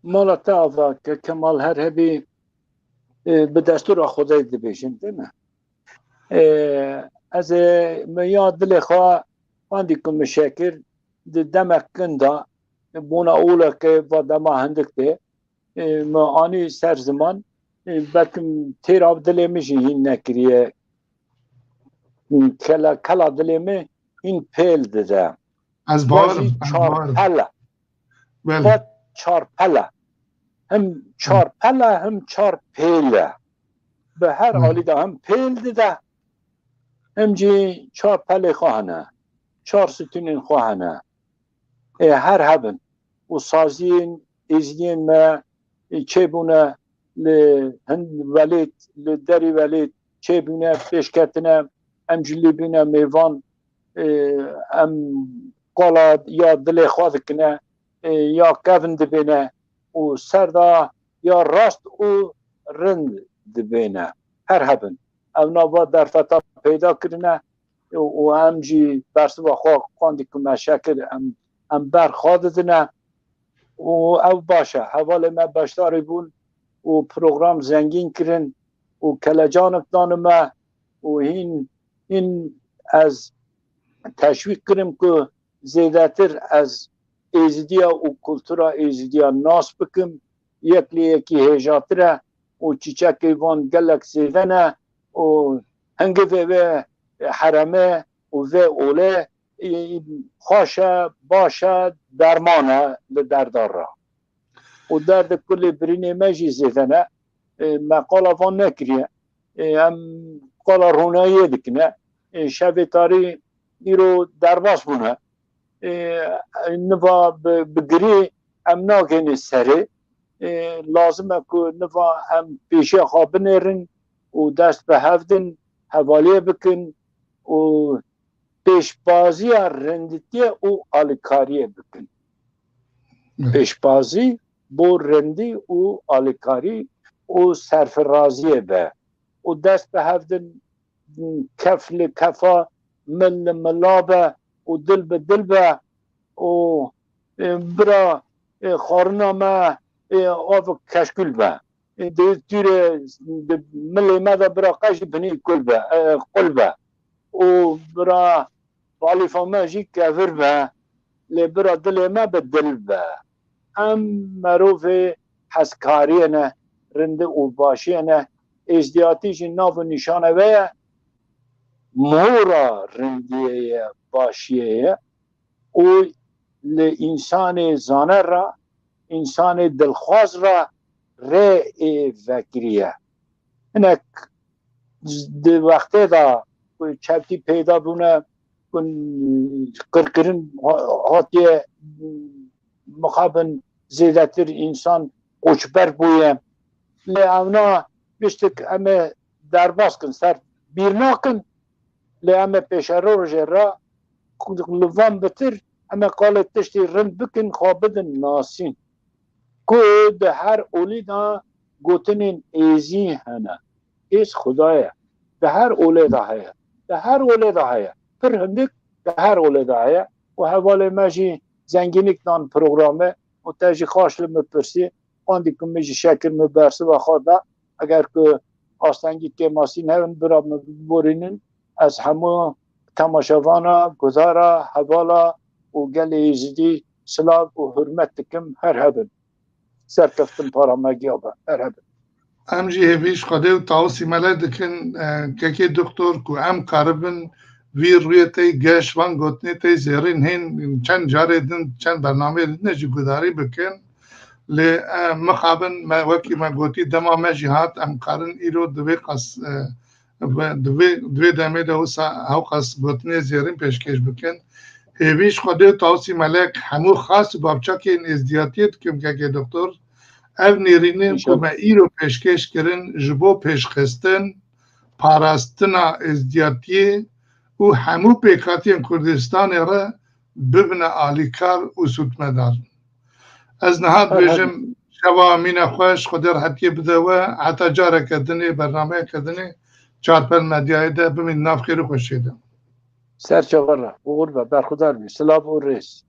مالا تا که کمال هر هبی به دستور خدای دبیشن دیمه. از میاد دل خواه واندی که مشاکر دمک کنده بونا اولا که و دما هندک ده ما آنی سر زمان بلکم تیر آب دلی میشه این نکریه کلا دلی می این پیل ده از باورم چار پله با چار پله هم چار پله هم چار پیله به هر حالی ده هم پیل ده هم جی چار پله خواهنه چار ستونین خواهنه هر هبن و سازین ازین ما چه بونه هند ولید دری ولید چه بونه پیشکتنه ام جلی بونه میوان ام قالا یا دل خواد کنه یا کفن دبینه و سردا یا راست و رند دبینه هر هبن او نوا در فتا پیدا کرنه و همجی برسو با خواه خواندی که مشکل ام برخواد دنه و او باشه حوال ما باشداری بون و پروگرام زنگین کرن و کلجانک دانم و این از تشویق کرم که زیادتر از ایزدیا و کلتورا ایزدیا ناس بکم یکی هیجاتره و چیچکی وان گلک زیدنه و هنگه و حرمه و اوله خوشه باشه درمانه لدردار را و درد کل برین مجی زیدنه مقالا وان نکریه هم قالا رونایه دکنه شب تاری ایرو درباس بونه نوا بگری ام ناگین سره لازمه که نوا ام پیشه خواب بنیرن و دست به هفدن حوالیه بکن و پیشبازی رندیتی و آلیکاریه بکن پیشبازی بو رندی و آلیکاری و سرفرازیه به و دست به هفدن کفل کفا مل ملابه و دل به دل به و برا خارنا ما آف کشکل به دیر ملی ماذا برا قاش بني كلبه قلبه وبرا باليفا ماجي كافر به لبرا دل ما بدل به ام معروف حسكارينا رند وباشينا ازدياتيش ناف نشانه و مورا رنديه باشيه و لإنسان زانه را انسان دلخواز را ری وکریه هنک ده وقته دا چپتی پیدا بونه کرکرین هاتی مخابن زیدتر انسان قوچبر بویه لی اونا بشتک امه درباس کن سر بیرنا کن لی امه پیشرو رو جرا لوان بتر امه قالت تشتی رند بکن خوابدن ناسین که ده هر اولیدا گوتنین ایزی هنه ایز خدایه ده هر اولیدا هیا ده هر اولیدا هیا پر هندک ده هر اولیدا هیا و حواله ماجی زنگینی کدان پروگرامه و تاجی خاش لمپرسی آندی که میجی شکل مبرسه و خدا اگر که آستانگی که ماسی نهون برا مبورینن از همه تماشاوانا گزارا حوالا و گل یزدی سلاگ و حرمت کم هر هبن سرکفتن پارا مگیابا هر هبن ام جی هیویش خواده و تاوسی مله دکن که دکتر که ام کاربن وی روی تی گش وان گوتنی تی زیرین هین چند جاره دن چند برنامه دن جی گداری بکن لی مخابن ما وکی ما گوتی دما ما جهات ام کارن ایرو دوی قص دوی دمه ده هاو قص گوتنی زیرین پیشکش بکن هیویش خواده تاوسی ملک همو خاص بابچا که این ازدیاتیت کم که دکتر ev nêrînên ku me îro pêşkêş kirin ji bo pêşxistin, parastina êzdiyatiyê û hemû pêkhatiyên Kurdistanê re bibine alîkar û sûtmedar. Ez niha dibêjim şeva mîna xweş Xwedê rehetiyê bide we heta careke dinê bernameyeke dinê çarpel medyayê de bimîn nav xêr û xweşê de. سر چغره و غربه برخدار بی سلام و ریس